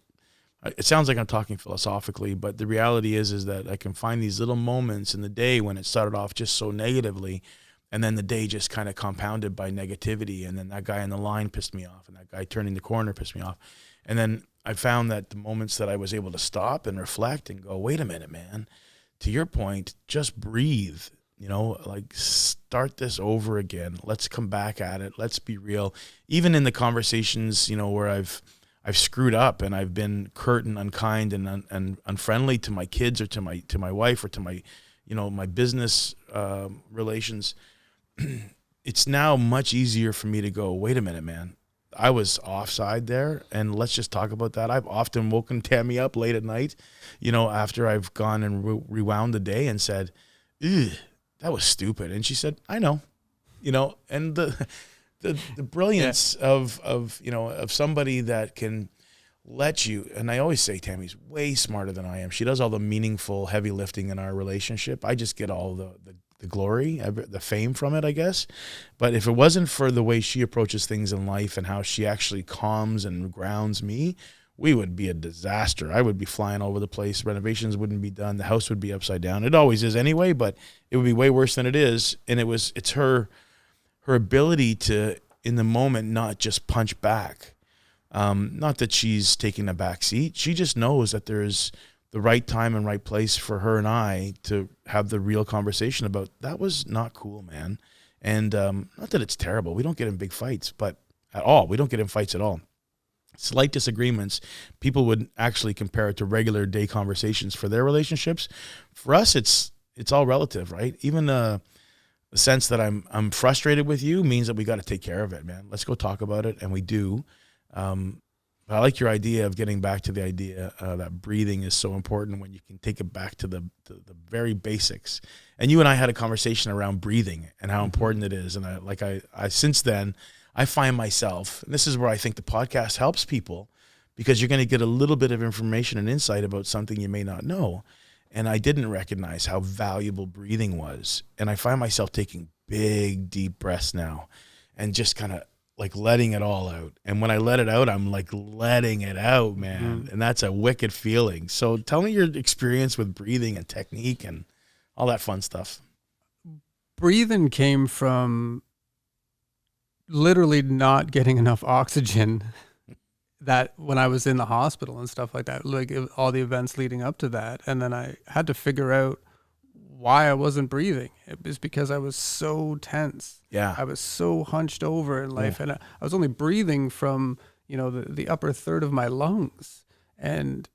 it sounds like I'm talking philosophically, but the reality is that I can find these little moments in the day when it started off just so negatively, and then the day just kind of compounded by negativity, and then that guy in the line pissed me off, and that guy turning the corner pissed me off, and then I found that the moments that I was able to stop and reflect and go, wait a minute, man, to your point, just breathe, like start this over again. Let's come back at it. Let's be real. Even in the conversations, where I've screwed up and I've been curt and unkind and unfriendly to my kids or to my wife or to my, my business relations, it's now much easier for me to go, wait a minute, man. I was offside there, and let's just talk about that. I've often woken Tammy up late at night, after I've gone and rewound the day and said, "Ugh, that was stupid." And she said, "I know," and the brilliance of somebody that can let you, and I always say Tammy's way smarter than I am. She does all the meaningful heavy lifting in our relationship. I just get all the glory, the fame from it, I guess. But if it wasn't for the way she approaches things in life and how she actually calms and grounds me, we would be a disaster. I would be flying all over the place. Renovations wouldn't be done. The house would be upside down. It always is anyway, but it would be way worse than it is. And it's her ability to, in the moment, not just punch back. Not that she's taking a back seat. She just knows that there's the right time and right place for her and I to have the real conversation about that was not cool, man. And not that it's terrible. We don't get in big fights, but at all. We don't get in fights at all. Slight disagreements, people would actually compare it to regular day conversations for their relationships. For us, it's all relative, right? Even the sense that I'm frustrated with you means that we got to take care of it, man. Let's go talk about it, and we do. But I like your idea of getting back to the idea that breathing is so important when you can take it back to the very basics. And you and I had a conversation around breathing and how important it is. And I since then, I find myself, and this is where I think the podcast helps people, because you're going to get a little bit of information and insight about something you may not know. And I didn't recognize how valuable breathing was. And I find myself taking big, deep breaths now and just kind of like letting it all out. And when I let it out, I'm like letting it out, man. Mm-hmm. And that's a wicked feeling. So tell me your experience with breathing and technique and all that fun stuff. Breathing came from literally not getting enough oxygen that when I was in the hospital and stuff like that, like all the events leading up to that. And then I had to figure out why I wasn't breathing. It was because I was so tense. Yeah. I was so hunched over in life. And I was only breathing from, the upper third of my lungs and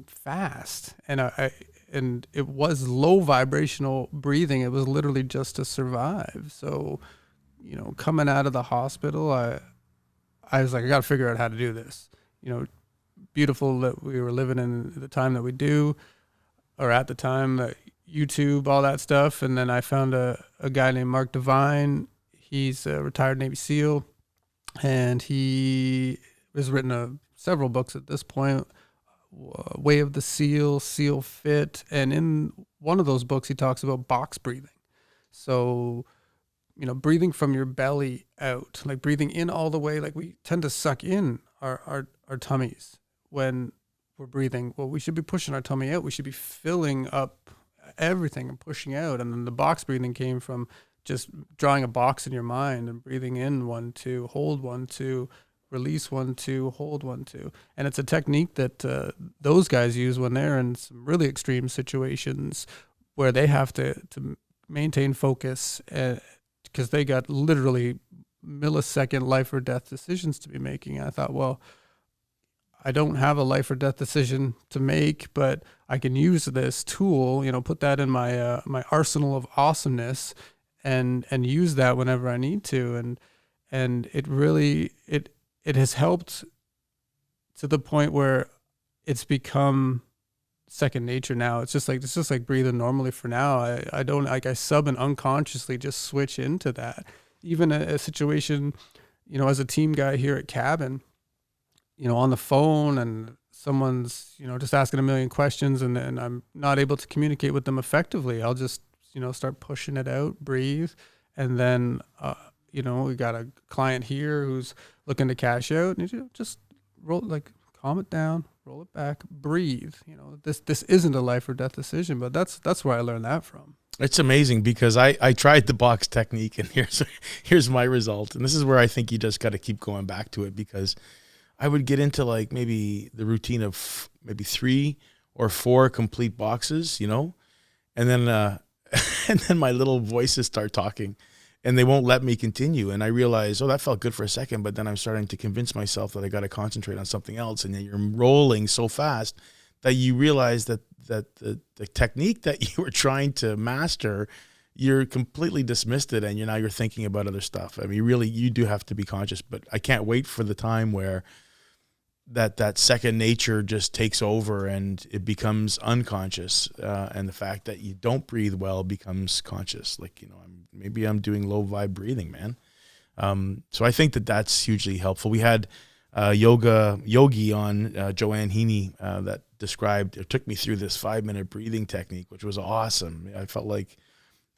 fast. And it was low vibrational breathing. It was literally just to survive. So, coming out of the hospital, I was like, I got to figure out how to do this. Beautiful that we were living in the time that we do, or at the time, YouTube, all that stuff. And then I found a guy named Mark Devine. He's a retired Navy SEAL, and he has written several books at this point, Way of the SEAL, SEAL Fit. And in one of those books, he talks about box breathing. So, breathing from your belly out, like breathing in all the way, like we tend to suck in our tummies when we're breathing. Well, we should be pushing our tummy out. We should be filling up everything and pushing out. And then the box breathing came from just drawing a box in your mind and breathing in 1, 2, hold 1, 2, release 1, 2, hold 1, 2. And it's a technique that those guys use when they're in some really extreme situations where they have to maintain focus, because they got literally millisecond life or death decisions to be making. And I thought, well, I don't have a life or death decision to make, but I can use this tool, put that in my my arsenal of awesomeness, and use that whenever I need to. And it really it has helped to the point where it's become second nature now. It's just like breathing normally for now. I don't I sub and unconsciously just switch into that. Even a situation, as a team guy here at Cabin, on the phone, and someone's, just asking a million questions, and I'm not able to communicate with them effectively. I'll just, start pushing it out, breathe. And then, we got a client here who's looking to cash out, and you just calm it down, roll it back, breathe. This isn't a life or death decision, but that's where I learned that from. It's amazing because I tried the box technique, and here's my result. And this is where I think you just got to keep going back to it, because I would get into like maybe the routine of maybe 3 or 4 complete boxes, and then and then my little voices start talking, and they won't let me continue. And I realize, that felt good for a second, but then I'm starting to convince myself that I got to concentrate on something else. And then you're rolling so fast that you realize that the technique that you were trying to master, you're completely dismissed it, and you're thinking about other stuff. I mean, really, you do have to be conscious. But I can't wait for the time where that second nature just takes over and it becomes unconscious, and the fact that you don't breathe well becomes conscious. Like, maybe I'm doing low vibe breathing, man. So I think that's hugely helpful. We had yogi on, Joanne Heaney, that took me through this 5-minute breathing technique, which was awesome. I felt like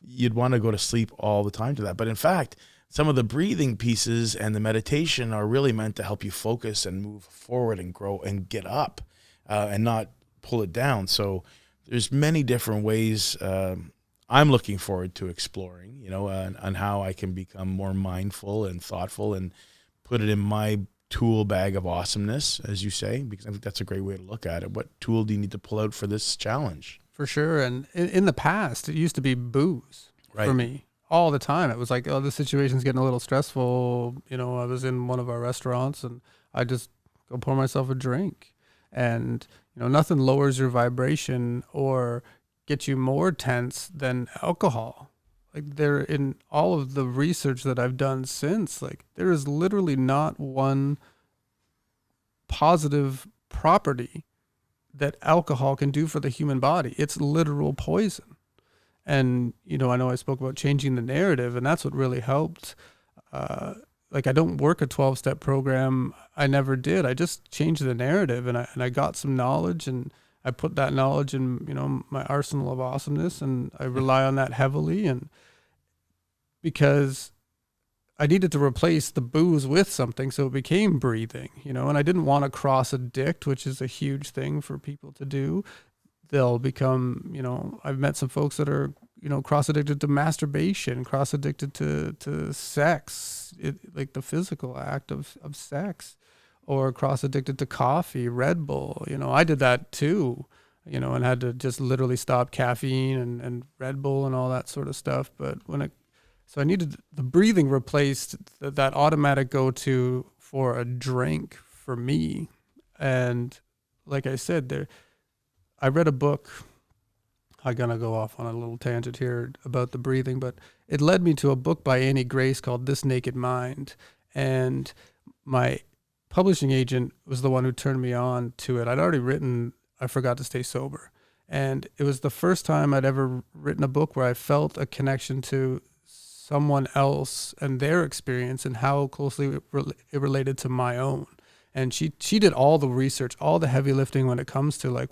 you'd want to go to sleep all the time to that. But in fact, some of the breathing pieces and the meditation are really meant to help you focus and move forward and grow and get up, and not pull it down. So there's many different ways I'm looking forward to exploring, on how I can become more mindful and thoughtful and put it in my tool bag of awesomeness, as you say, because I think that's a great way to look at it. What tool do you need to pull out for this challenge? For sure. And in the past, it used to be booze for me. All the time. It was like, the situation's getting a little stressful. I was in one of our restaurants, and I just go pour myself a drink. And, nothing lowers your vibration or gets you more tense than alcohol. Like, in all of the research that I've done since, like, there is literally not one positive property that alcohol can do for the human body. It's literal poison. And, I know I spoke about changing the narrative, and that's what really helped. I don't work a 12-step program. I never did. I just changed the narrative, and I got some knowledge, and I put that knowledge in, my arsenal of awesomeness, and I rely on that heavily. And because I needed to replace the booze with something, so it became breathing, and I didn't want to cross addict, which is a huge thing for people to do. They'll become, I've met some folks that are, cross-addicted to masturbation, cross-addicted to sex, like the physical act of sex, or cross-addicted to coffee, Red Bull. I did that too, and had to just literally stop caffeine and Red Bull and all that sort of stuff. But so I needed the breathing replaced that automatic go-to for a drink for me. And like I said, I read a book. I'm going to go off on a little tangent here about the breathing, but it led me to a book by Annie Grace called This Naked Mind. And my publishing agent was the one who turned me on to it. I'd already written I Forgot to Stay Sober. And it was the first time I'd ever written a book where I felt a connection to someone else and their experience and how closely it related to my own. And she did all the research, all the heavy lifting when it comes to like,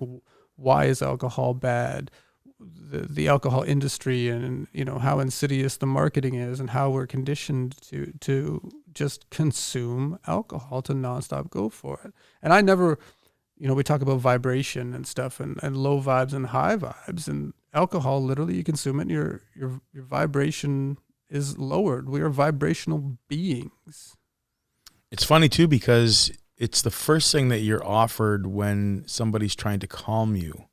why is alcohol bad? The alcohol industry, and how insidious the marketing is, and how we're conditioned to just consume alcohol, to nonstop go for it. And I never, we talk about vibration and stuff, and low vibes and high vibes, and alcohol, literally you consume it and your vibration is lowered. We are vibrational beings. It's funny too, because it's the first thing that you're offered when somebody's trying to calm you.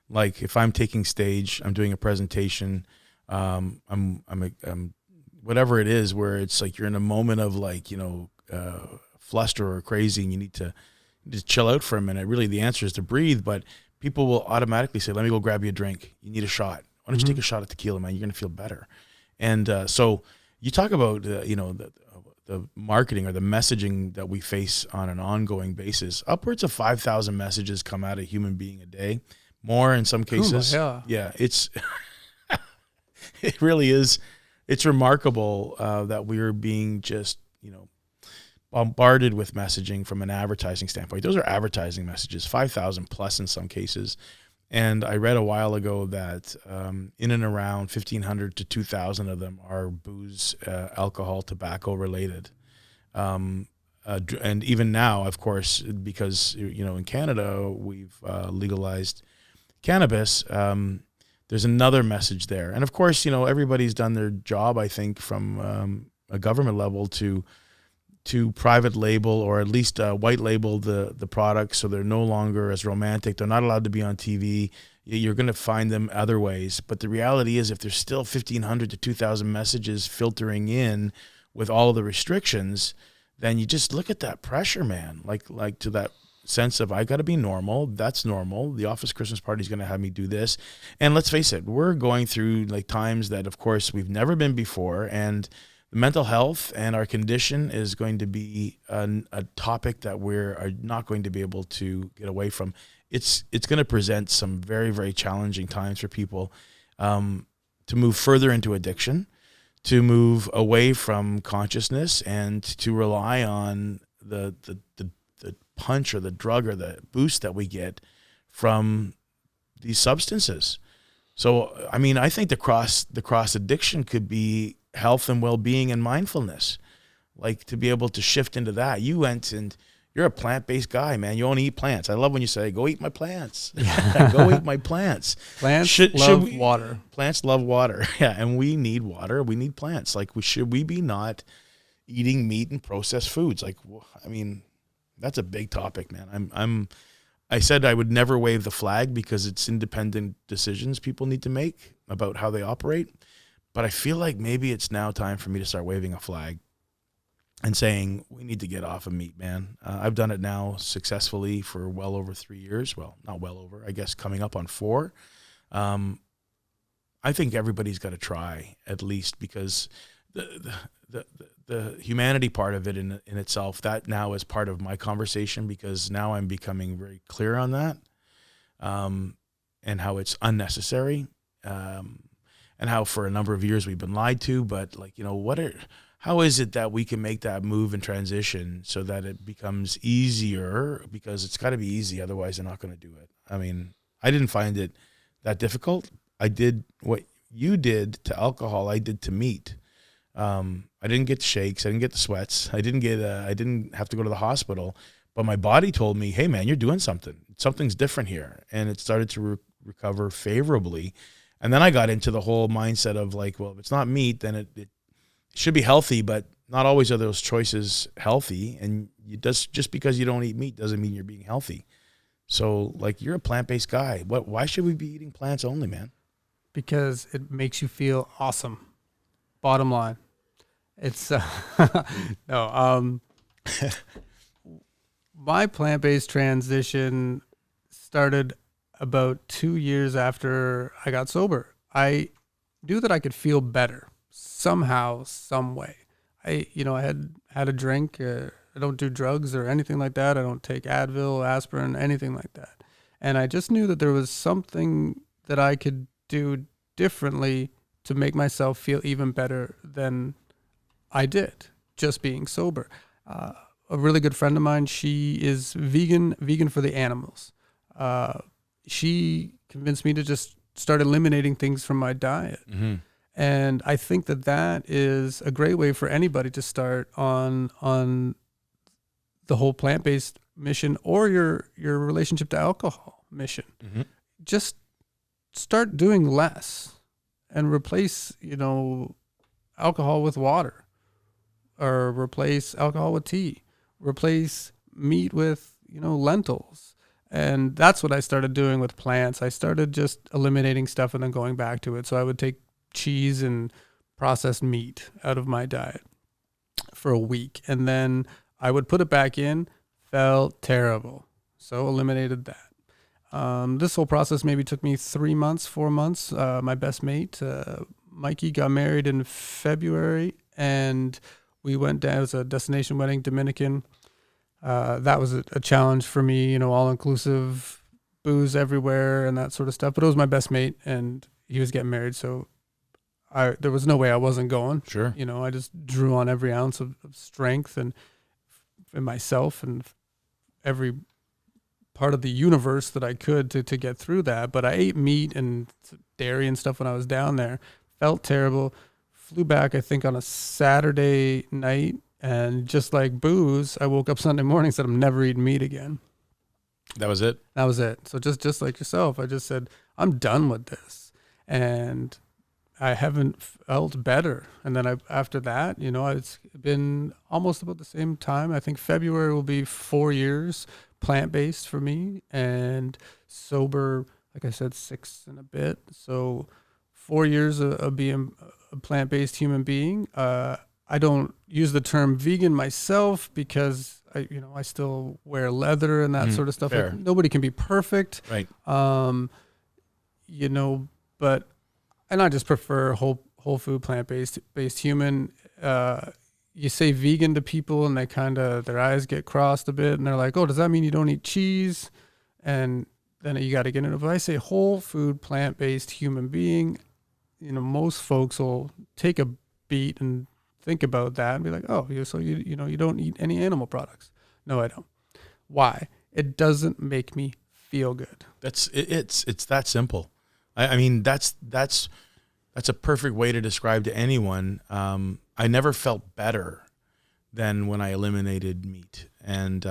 Like if I'm taking stage, I'm doing a presentation, I'm whatever it is, where it's like you're in a moment of like, fluster or crazy, and you need to just chill out for a minute. Really, the answer is to breathe, but people will automatically say, let me go grab you a drink. You need a shot. Why don't you take a shot of tequila, man? You're going to feel better. And so you talk about, the marketing or the messaging that we face on an ongoing basis. Upwards of 5,000 messages come out of a human being a day, more in some cases. Yeah, it's it really is. It's remarkable that we're being just, bombarded with messaging from an advertising standpoint. Those are advertising messages, 5,000 plus in some cases. And I read a while ago that in and around 1,500 to 2,000 of them are booze, alcohol, tobacco related. And even now, of course, because, in Canada, we've legalized cannabis, there's another message there. And of course, everybody's done their job, I think, from a government level to private label, or at least white label the products, so they're no longer as romantic. They're not allowed to be on TV. You're going to find them other ways. But the reality is, if there's still 1,500 to 2,000 messages filtering in with all of the restrictions, then you just look at that pressure, man. Like to that sense of, I got to be normal. That's normal. The office Christmas party is going to have me do this. And let's face it, we're going through like times that, of course, we've never been before. And the mental health and our condition is going to be a topic that we're not going to be able to get away from. It's going to present some very, very challenging times for people to move further into addiction, to move away from consciousness, and to rely on the punch or the drug or the boost that we get from these substances. So, I mean, I think the cross addiction could be health and well-being and mindfulness, like to be able to shift into that. You went and you're a plant-based guy, man. You only eat plants. I love when you say, go eat my plants. Go eat my plants. Plants love water. Plants love water. Yeah, and we need water. We need plants. Like, should we be not eating meat and processed foods? Like, I mean, that's a big topic, man. I said I would never wave the flag because it's independent decisions people need to make about how they operate. But I feel like maybe it's now time for me to start waving a flag and saying, we need to get off of meat, man. I've done it now successfully for well over 3 years. Well, not well over, I guess coming up on 4. I think everybody's got to try at least, because the humanity part of it in itself, that now is part of my conversation, because now I'm becoming very clear on that, and how it's unnecessary. And how for a number of years we've been lied to, but like, how is it that we can make that move and transition so that it becomes easier? Because it's got to be easy, otherwise they're not going to do it. I mean, I didn't find it that difficult. I did what you did to alcohol, I did to meat. I didn't get the shakes, I didn't get the sweats, I didn't have to go to the hospital, but my body told me, hey man, you're doing something. Something's different here, and it started to recover favorably. And then I got into the whole mindset of like, well, if it's not meat, then it should be healthy, but not always are those choices healthy. And just because you don't eat meat doesn't mean you're being healthy. So like, you're a plant-based guy. Why should we be eating plants only, man? Because it makes you feel awesome. Bottom line. It's my plant-based transition started about 2 years after I got sober. I knew that I could feel better somehow, some way. I had a drink. I don't do drugs or anything like that. I don't take Advil, aspirin, anything like that. And I just knew that there was something that I could do differently to make myself feel even better than I did just being sober. A really good friend of mine, she is vegan for the animals. She convinced me to just start eliminating things from my diet. Mm-hmm. And I think that is a great way for anybody to start on the whole plant-based mission, or your relationship to alcohol mission. Mm-hmm. Just start doing less and replace, alcohol with water, or replace alcohol with tea, replace meat with, lentils. And that's what I started doing with plants. I started just eliminating stuff and then going back to it. So I would take cheese and processed meat out of my diet for a week. And then I would put it back in, felt terrible. So eliminated that. This whole process maybe took me 3 months, 4 months. My best mate, Mikey, got married in February, and we went down. It was a destination wedding, Dominican. That was a challenge for me, all inclusive, booze everywhere and that sort of stuff. But it was my best mate, and he was getting married, so there was no way I wasn't going. Sure. I just drew on every ounce of strength and in myself and every part of the universe that I could to get through that. But I ate meat and dairy and stuff when I was down there. Felt terrible. Flew back, I think, on a Saturday night. And just like booze, I woke up Sunday morning and said, I'm never eating meat again. That was it? That was it. So just like yourself, I just said, I'm done with this. And I haven't felt better. And then after that, it's been almost about the same time. I think February will be 4 years plant-based for me, and sober, like I said, 6 and a bit. So 4 years of being a plant-based human being. I don't use the term vegan myself because I still wear leather and that sort of stuff. Like, nobody can be perfect. Right. But and I just prefer whole food, plant-based human. You say vegan to people and they their eyes get crossed a bit and they're like, oh, does that mean you don't eat cheese? And then you got to get into it. If I say whole food, plant-based human being, most folks will take a beat and think about that and be like, oh, so you don't eat any animal products. No, I don't. Why? It doesn't make me feel good. It's that simple. I mean, that's a perfect way to describe to anyone. I never felt better than when I eliminated meat. And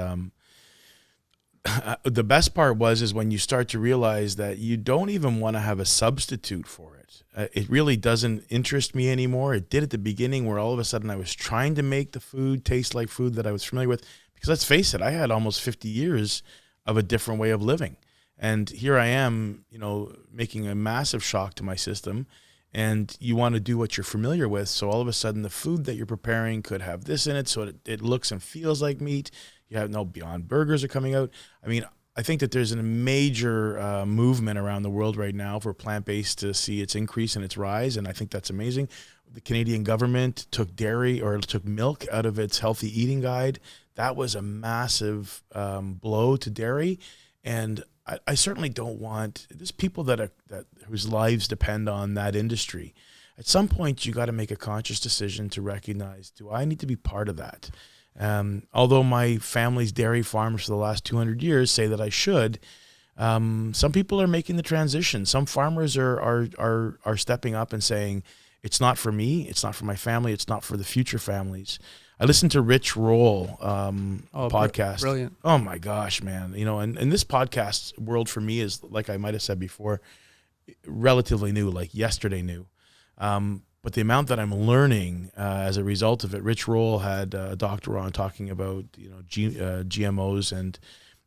the best part is when you start to realize that you don't even want to have a substitute for it. It really doesn't interest me anymore. It did at the beginning, where all of a sudden I was trying to make the food taste like food that I was familiar with. Because let's face it, I had almost 50 years of a different way of living. And here I am, making a massive shock to my system. And you want to do what you're familiar with. So all of a sudden the food that you're preparing could have this in it, so it looks and feels like meat. You have Beyond Burgers are coming out. I mean, I think that there's a major movement around the world right now for plant-based to see its increase and its rise, and I think that's amazing. The Canadian government took milk out of its healthy eating guide. That was a massive blow to dairy, and I certainly don't want. There's people whose lives depend on that industry. At some point, you got to make a conscious decision to recognize: do I need to be part of that? Although my family's dairy farms for the last 200 years say that I should, some people are making the transition. Some farmers are stepping up and saying, it's not for me, it's not for my family, it's not for the future families. I listened to Rich Roll podcast. Brilliant. Oh my gosh, man. And this podcast world for me is, like I might have said before, relatively new, like yesterday new. But the amount that I'm learning as a result of it, Rich Roll had a doctor on talking about GMOs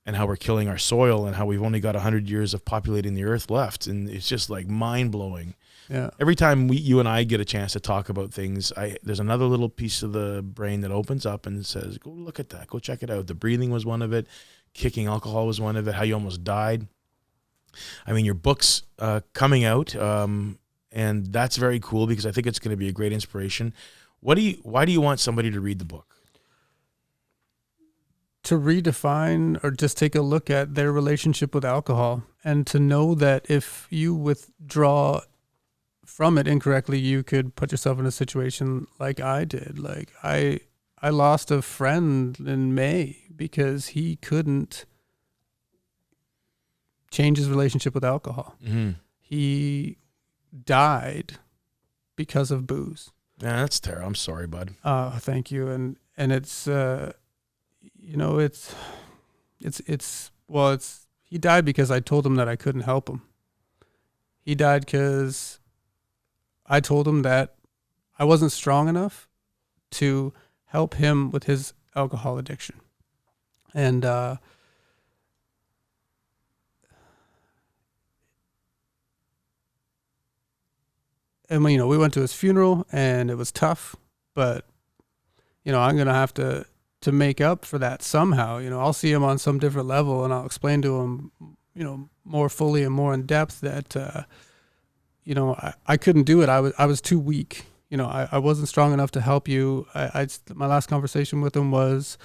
and how we're killing our soil and how we've only got 100 years of populating the earth left, and it's just like mind blowing. Yeah. Every time you and I get a chance to talk about things, there's another little piece of the brain that opens up and says, "Go look at that. Go check it out." The breathing was one of it. Kicking alcohol was one of it. How you almost died. I mean, your book's coming out. And that's very cool because I think it's going to be a great inspiration. Why do you want somebody to read the book? To redefine or just take a look at their relationship with alcohol, and to know that if you withdraw from it incorrectly, you could put yourself in a situation like I did. Like I lost a friend in May because he couldn't change his relationship with alcohol. Mm-hmm. He died because of booze. Yeah, that's terrible. I'm sorry, bud. Thank you. And it's he died because I told him that I couldn't help him. He died because I told him that I wasn't strong enough to help him with his alcohol addiction. And and we went to his funeral, and it was tough, but I'm gonna have to make up for that somehow. I'll see him on some different level, and I'll explain to him, more fully and more in depth that I couldn't do it. I was too weak. I wasn't strong enough to help you. My last conversation with him was,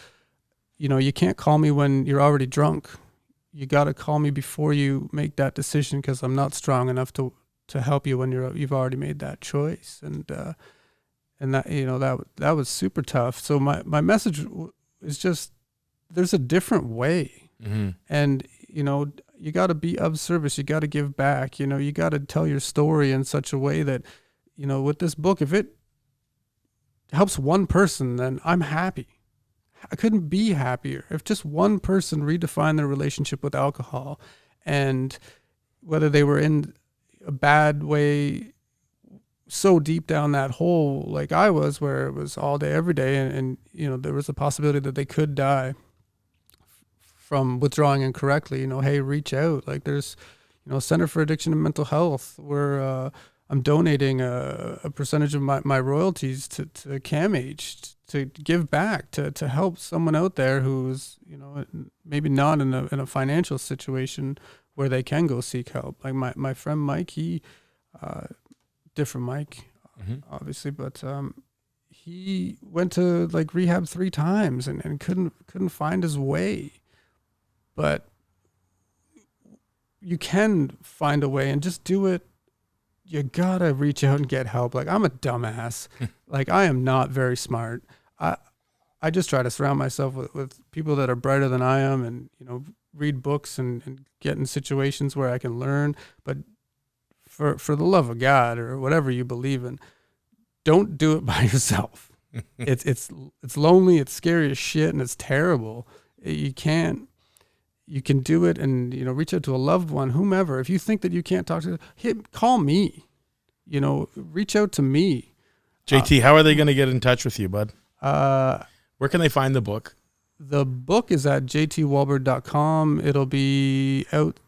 you can't call me when you're already drunk. You got to call me before you make that decision, because I'm not strong enough to help you when you've already made that choice. And that that was super tough. So my message is just, there's a different way. Mm-hmm. And you got to be of service. You got to give back. You got to tell your story in such a way that, with this book, if it helps one person, then I'm happy. I couldn't be happier. If just one person redefined their relationship with alcohol, and whether they were in a bad way, so deep down that hole like I was, where it was all day, every day, and there was a possibility that they could die from withdrawing incorrectly, hey, reach out. Like, there's, Center for Addiction and Mental Health, where I'm donating a percentage of my royalties to CAMH to give back, to help someone out there who's, maybe not in a financial situation where they can go seek help. Like my friend Mike, he, different Mike, obviously, but he went to like rehab 3 times and couldn't find his way. But you can find a way, and just do it. You gotta reach out and get help. Like, I'm a dumbass. Like, I am not very smart. I just try to surround myself with people that are brighter than I am, and read books and get in situations where I can learn. But for the love of God, or whatever you believe in, don't do it by yourself. It's lonely, it's scary as shit, and it's terrible. You can do it, and reach out to a loved one, whomever. If you think that you can't talk to him, call me. Reach out to me. JT, how are they going to get in touch with you, bud? Where can they find the book? The book is at jtwahlberg.com. It'll be out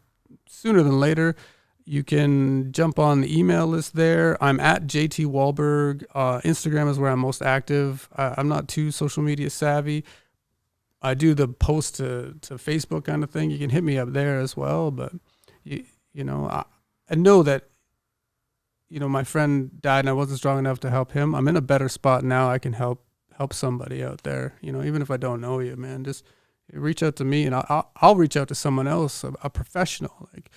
sooner than later. You can jump on the email list there. I'm at JT Wahlberg. Instagram is where I'm most active. I'm not too social media savvy. I do the post to Facebook kind of thing. You can hit me up there as well. But, I know that, my friend died and I wasn't strong enough to help him. I'm in a better spot now. I can help somebody out there. Even if I don't know you, man, just reach out to me, and I'll reach out to someone else, a professional, like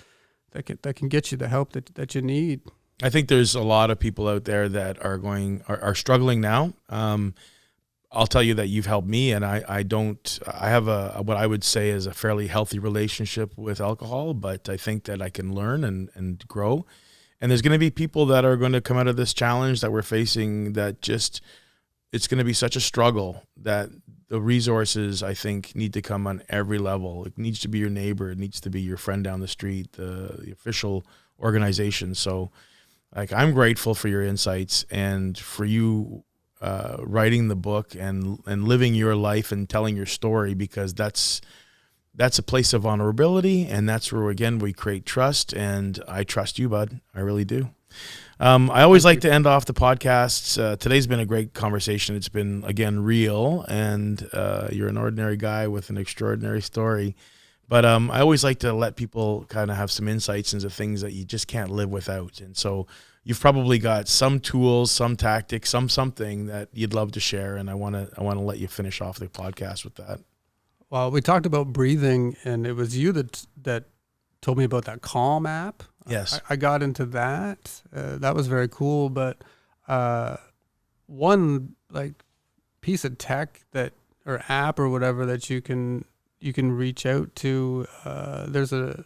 that can get you the help that you need. I think there's a lot of people out there that are struggling now. I'll tell you that you've helped me, and I have what I would say is a fairly healthy relationship with alcohol, but I think that I can learn and grow. And there's going to be people that are going to come out of this challenge that we're facing that just, it's going to be such a struggle that the resources, I think, need to come on every level. It needs to be your neighbor. It needs to be your friend down the street, the official organization. So, like, I'm grateful for your insights and for you writing the book and living your life and telling your story, because that's a place of vulnerability, and that's where, again, we create trust, and I trust you, bud. I really do. I always like to end off the podcasts. Today's been a great conversation. It's been, again, real, and you're an ordinary guy with an extraordinary story. But I always like to let people kind of have some insights into things that you just can't live without. And so you've probably got some tools, some tactics, something that you'd love to share, and I want to let you finish off the podcast with that. Well, we talked about breathing, and it was you that told me about that Calm app. Yes. I got into that. That was very cool. But one like piece of tech or app or whatever that you can reach out to. There's an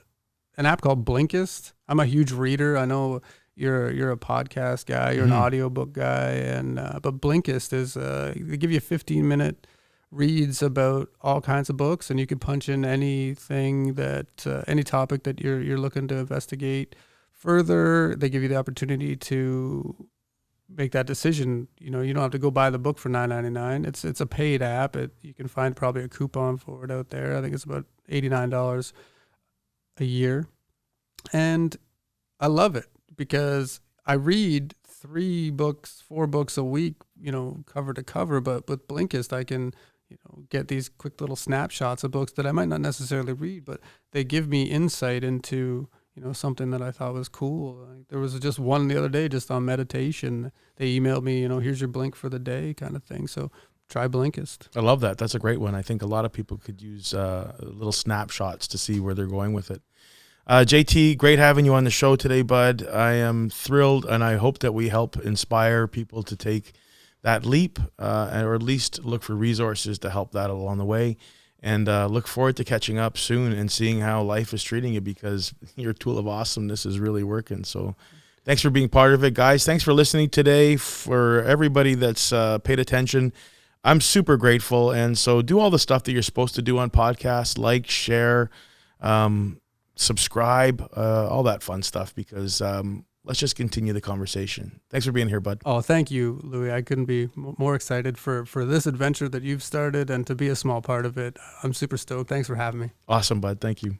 app called Blinkist. I'm a huge reader. I know you're a podcast guy. You're an audiobook guy, and but Blinkist is they give you 15-minute reads about all kinds of books, and you can punch in anything that any topic that you're looking to investigate further. They give you the opportunity to make that decision. You don't have to go buy the book for $9.99. It's a paid app. You can find probably a coupon for it out there. I think it's about $89 a year, and I love it because I read 4 books a week, cover to cover. But with Blinkist, I can, get these quick little snapshots of books that I might not necessarily read, but they give me insight into, something that I thought was cool. Like, there was just one the other day just on meditation. They emailed me, here's your blink for the day kind of thing. So try Blinkist. I love that. That's a great one. I think a lot of people could use little snapshots to see where they're going with it. JT, great having you on the show today, bud. I am thrilled, and I hope that we help inspire people to take that leap, or at least look for resources to help that along the way. And look forward to catching up soon and seeing how life is treating you, because your tool of awesomeness is really working. So thanks for being part of it, guys. Thanks for listening today. For everybody that's paid attention, I'm super grateful. And so do all the stuff that you're supposed to do on podcasts, like, share, subscribe, all that fun stuff, because let's just continue the conversation. Thanks for being here, bud. Oh, thank you, Louie. I couldn't be more excited for this adventure that you've started and to be a small part of it. I'm super stoked. Thanks for having me. Awesome, bud. Thank you.